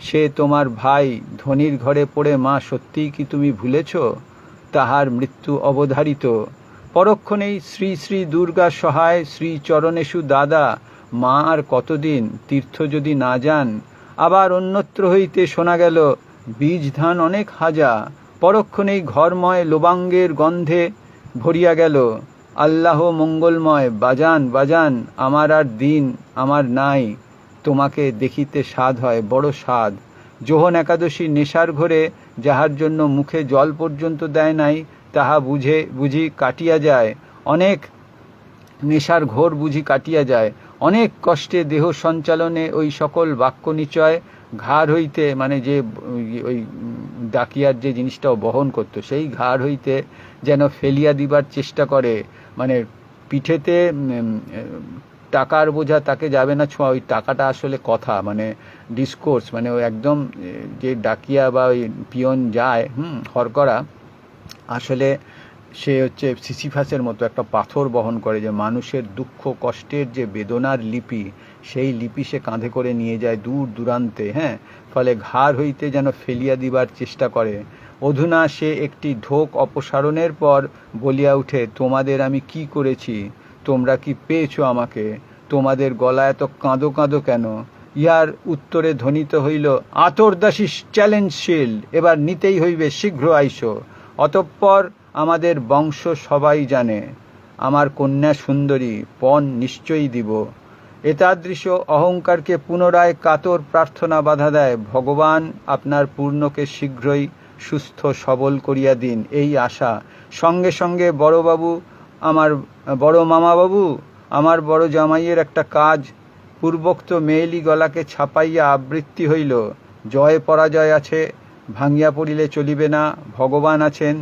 সে তোমার ভাই ধনির ঘরে পড়ে, মা সত্যিই কি তুমি ভুলেছ? তাহার মৃত্যু অবধারিত। পরক্ষণেই শ্রী শ্রী দুর্গা সহায়, শ্রী চরণেষু দাদা। মা আর কতদিন? তীর্থ যদি না যান। আবার অন্যত্র হইতে শোনা গেল, বীজ ধান অনেক হাজা। পরক্ষণেই ঘরময় লোবাঙ্গের গন্ধে ভরিয়া গেল। আল্লাহ মঙ্গলময়, বাজান বাজান, আমার আর দিন আমার নাই, তোমাকে দেখিতে স্বাদ হয়, বড় স্বাদ। যোহন একাদশী নেশার ঘরে যাহার জন্য মুখে জল পর্যন্ত দেয় নাই, তাহা বুঝি কাটিয়া যায়। অনেক নেশার ঘোর বুঝি কাটিয়া যায়। অনেক কষ্টে দেহ সঞ্চালনে ওই সকল বাক্য নিচয় ঘাড় হইতে, মানে যে ওই ডাকিয়ার যে জিনিসটাও বহন করতো, সেই ঘাড় হইতে যেন ফেলিয়া দিবার চেষ্টা করে। মানে পিঠেতে টাকার বোঝা তাকে যাবে না ছোঁয়া, ওই টাকাটা আসলে কথা, মানে ডিসকোর্স, মানে ওই একদম যে ডাকিয়া বা ওই পিয়ন যায় হরকরা, আসলে সে হচ্ছে সিসিফাসের মতো একটা পাথর বহন করে, যে মানুষের দুঃখ কষ্টের যে বেদনার লিপি, সেই লিপি সে কাঁধে করে নিয়ে যায় দূর দূরান্তে। হ্যাঁ, ফলে ঘাড় হইতে যেন ফেলিয়া দিবার চেষ্টা করে। অধুনা সে একটি ঢোক অপসারণের পর বলিয়া উঠে, তোমাদের আমি কি করেছি? তোমরা কি পেয়েছো আমাকে? তোমাদের গলা এত কাঁদো কাঁদো কেন? ইহার উত্তরে ধ্বনিত হইল, আতরদাসী চ্যালেঞ্জশীল, এবার নিতেই হইবে, শীঘ্র আইস। অতঃপর আমাদের বংশ সবাই জানে, আমার কন্যা সুন্দরী, পণ নিশ্চয়ই দিব। এতাদৃশ অহংকারকে পুনরায় কাতর প্রার্থনা বাধা দেয়, ভগবান আপনার পূর্ণকে শীঘ্রই সুস্থ সবল করিয়া দিন, এই আশা। সঙ্গে সঙ্গে বড়বাবু, আমার বড় মামাবাবু, আমার বড় জামাইয়ের একটা কাজ পূর্বোক্ত মেয়েলি গলাকে ছাপাইয়া আবৃত্তি হইল, জয় পরাজয় আছে, ভাঙিয়া পড়িলে চলিবে না, ভগবান আছেন,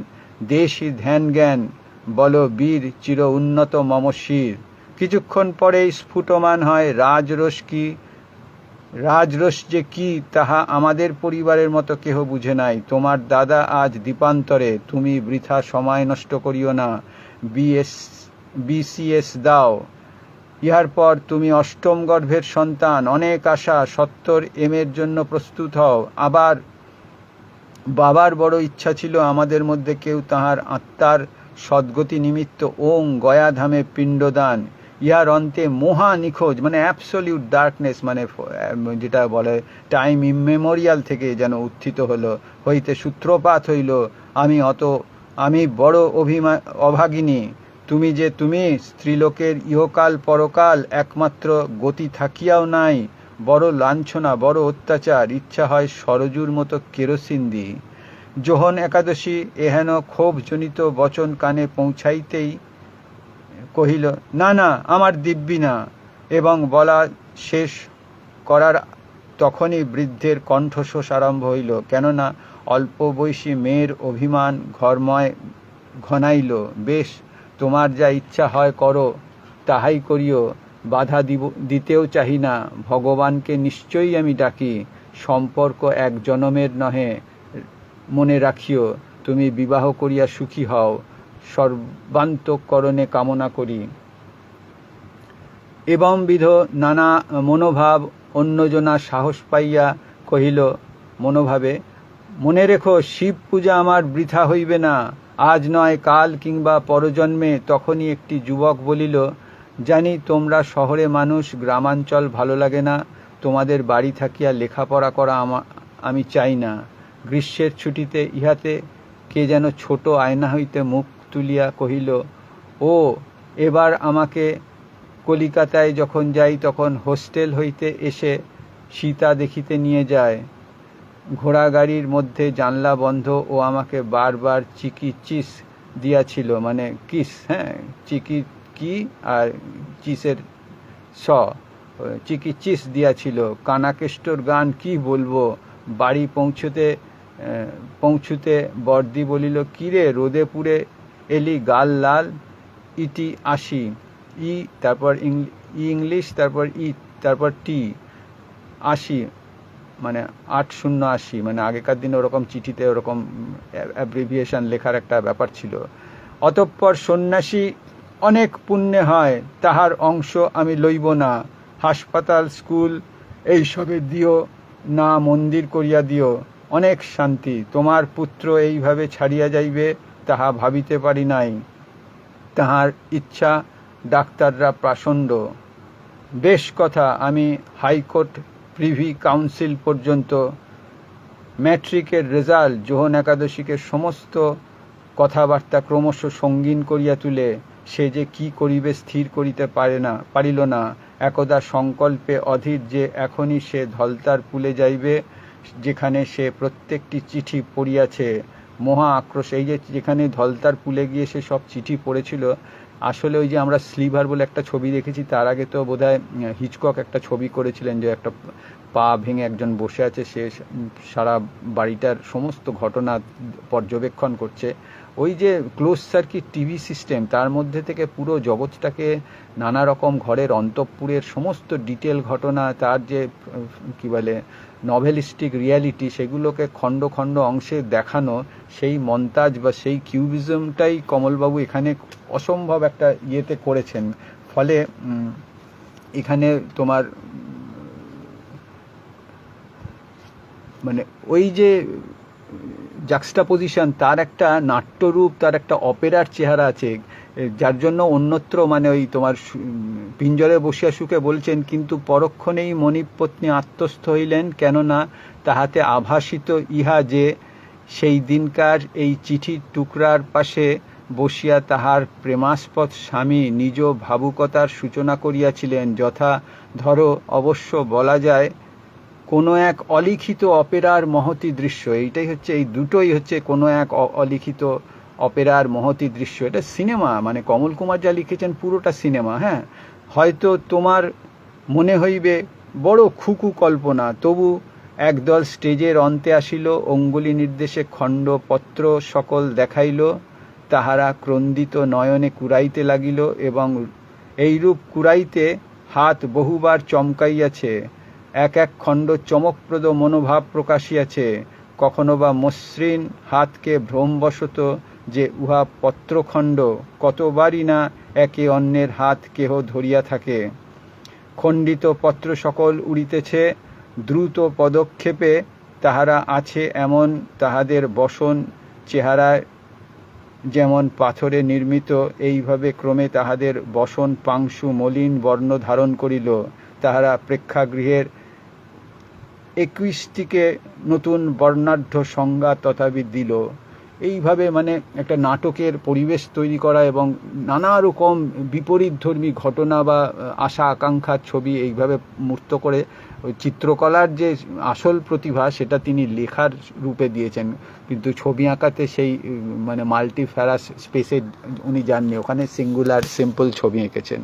দেশই ধ্যান জ্ঞান, বল বীর চির উন্নত মম শির। কিছুক্ষণ পরেই স্ফুটমান হয় রাজরস কি, রাজরস যে কি তাহা আমাদের পরিবারের মতো কেহ বুঝে নাই। তোমার দাদা আজ দ্বীপান্তরে, তুমি বৃথা সময় নষ্ট করিও না, বিসিএস দাও। ইহার পর তুমি অষ্টম গর্ভের সন্তান, অনেক আশা, 70 এর জন্য প্রস্তুত হও। আবার বাবার বড় ইচ্ছা ছিল আমাদের মধ্যে কেউ তাহার আত্মার সদ্গতি নিমিত্ত ওং গয়াধামে পিণ্ডদান। ইহার অন্তে মহা নিখোঁজ, মানে অ্যাবসলিউট ডার্কনেস, মানে যেটা বলে টাইম ইমেমোরিয়াল থেকে যেন উত্থিত হলো, হইতে সূত্রপাত হইল, আমি বড় অভাগিনী, তুমি যে তুমি, স্ত্রীলোকের ইহকাল পরকাল একমাত্র গতি থাকিয়াও নাই, বড় লাঞ্ছনা, বড় অত্যাচার, ইচ্ছা হয় সরজুর মতো কেরোসিন দিই। যোহন একাদশী এহেন ক্ষোভজনিত বচন কানে পৌঁছাইতেই কহিল, না না, আমার দিব্যি না, এবং বলা শেষ করার তখনই বৃদ্ধের কণ্ঠশোষ আরম্ভ হইল, কেননা অল্প বয়সী মেয়ের অভিমান ঘরময় ঘনাইল। বেশ, তোমার যা ইচ্ছা হয় করো, তাহাই করিও, বাধা দিতেও চাহি না, ভগবানকে নিশ্চয়ই আমি ডাকি, সম্পর্ক এক জনমের নহে, মনে রাখিও, তুমি বিবাহ করিয়া সুখী হও, সর্বান্তঃকরণে কামনা করি। এবংবিধ নানা মনোভাব অন্যজনা সাহস পাইয়া কহিল মনোভাবে, মনে রেখো, শিব পূজা আমার বৃথা হইবে না, আজ নয় কাল কিংবা পরজন্মে। তখনই একটি যুবক বলিল, জানি তোমরা শহরে মানুষ, গ্রামাঞ্চল ভালো লাগে না, তোমাদের বাড়ি থাকিয়া লেখাপড়া করা আমি চাই না। গ্রীষ্মের ছুটিতে ইহাতে কে যেন ছোট আয়না হইতে মুখ তুলিয়া কহিল, ও এবার আমাকে কলিকাতায় যখন যাই তখন হোস্টেল হইতে এসে সীতা দেখিতে নিয়ে যায়। ঘোড়াগাড়ির মধ্যে জানলা বন্ধ, ও আমাকে বারবার চিকি চিস দিয়াছিল, মানে কিস, হ্যাঁ, চিকি কি আর চিসের চিকি চিস দিয়াছিল। কানাকেষ্টর গান কি বলবো। বাড়ি পৌঁছুতে বর্দি বলিল, কিরে রোদে পুড়ে এলি, গাল লাল, ইটি আসি, ই তারপর ইংলিশ, তারপর তারপর টি, আসি মানে 8080, মানে আগেকার দিনে ওরকম চিঠিতে ওরকম অ্যাব্রিভিয়েশন লেখার একটা ব্যাপার ছিল। অতঃপর সন্ন্যাসী অনেক পুণ্যে হয়, তাহার অংশ আমি লইব না। হাসপাতাল, স্কুল এইসবে দিও না, মন্দির করিয়া দিও, অনেক শান্তি। তোমার পুত্র এইভাবে ছাড়িয়া যাইবে তাহা ভাবিতে পারি নাই। তাহার ইচ্ছা, ডাক্তাররা প্রাসণ্ড। বেশ কথা, আমি হাইকোর্ট, প্রিভি কাউন্সিল পর্যন্ত। ম্যাট্রিকের রেজাল্ট যোহন একাদশীকে সমস্ত কথাবার্তা ক্রমশ সঙ্গীন করিয়া তুলে। সে যে কি করিবে স্থির করিতে পারিল না। একদা সংকল্পে অধীর যে এখনই সে ধলতার পুলে যাইবে, যেখানে সে প্রত্যেকটি চিঠি পড়িয়াছে। মহা আক্রোশ, এই যে যেখানে ধলতার পুলে গিয়ে সে সব চিঠি পড়েছিল, আসলে ওই যে আমরা স্লিভার বলে একটা ছবি দেখেছি, তার আগে তো বোধহয় হিচকক একটা ছবি করেছিলেন, যে একটা পা ভেঙে একজন বসে আছে, সে সারা বাড়িটার সমস্ত ঘটনা পর্যবেক্ষণ করছে। ওই যে ক্লোজ সার্কিট টিভি সিস্টেম, তার মধ্যে থেকে পুরো জগৎটাকে নানা রকম ঘরের অন্তঃপুরের সমস্ত ডিটেল ঘটনা, তার যে কি বলে নভেলিস্টিক রিয়ালিটি, সেগুলোকে খণ্ড খণ্ড অংশে দেখানো, সেই মন্তাজ বা সেই কিউবিজমটাই কমলবাবু এখানে অসম্ভব একটা ইয়েতে করেছেন। ফলে এখানে তোমার মানে ওই যে জাক্সটাপোজিশন, তার একটা নাট্যরূপ, তার একটা অপেরার চেহারা আছে, যার জন্য অন্যত্র মানে ওই তোমার পিঞ্জরে বসিয়া সুখে বলছেন, কিন্তু পরক্ষণেই মণিপত্নী আত্মস্থ হইলেন, কেননা তাহাতে আভাসিত ইহা যে সেই দিনকার এই চিঠির টুকরার পাশে বসিয়া তাহার প্রেমাস্পদ স্বামী নিজ ভাবুকতার সূচনা করিয়াছিলেন। যথা ধরো অবশ্য বলা যায় কোনো এক অলিখিত অপেরার মহতি দৃশ্য। এইটাই হচ্ছে, এই দুটোই হচ্ছে কোনো এক অলিখিত অপেরার মহতি দৃশ্য। এটা সিনেমা, মানে কমল কুমার যা লিখেছেন পুরোটা সিনেমা। হ্যাঁ, হয়তো তোমার মনে হইবে বড় খুকু কল্পনা, তবু একদল স্টেজের অন্তে আসিল, অঙ্গুলি নির্দেশে খণ্ডপত্র সকল দেখাইল, তাহারা ক্রন্দিত নয়নে কুড়াইতে লাগিল, এবং এইরূপ কুড়াইতে হাত বহুবার চমকাইয়াছে, এক এক খণ্ড চমকপ্রদ মনোভাব প্রকাশিয়াছে, কখনো বা মসৃণ হাতকে ভ্রমবশত যে উহা পত্রখণ্ড, কতবারই না একে অন্যের হাত কেহ ধরিয়া থাকে। খণ্ডিত পত্র সকল উড়িতেছে দ্রুত পদক্ষেপে, তাহারা আছে এমন, তাহাদের বসন চেহারায় যেমন পাথরে নির্মিত, এইভাবে ক্রমে তাহাদের বসন পাংশু মলিন বর্ণ ধারণ করিল। তাহারা প্রেক্ষাগৃহের একুইস্টিকে নতুন বর্ণাঢ্য সংজ্ঞা তথাপি দিল। এইভাবে মানে একটা নাটকের পরিবেশ তৈরি করা এবং নানা রকম বিপরীতধর্মী ঘটনা বা আশা আকাঙ্ক্ষার ছবি এইভাবে মূর্ত করে ওই চিত্রকলার যে আসল প্রতিভা সেটা তিনি লেখার রূপে দিয়েছেন, কিন্তু ছবি আঁকাতে সেই মানে মাল্টিফ্যারাস স্পেসে উনি যাননি, ওখানে সিঙ্গুলার সিম্পল ছবি এঁকেছেন।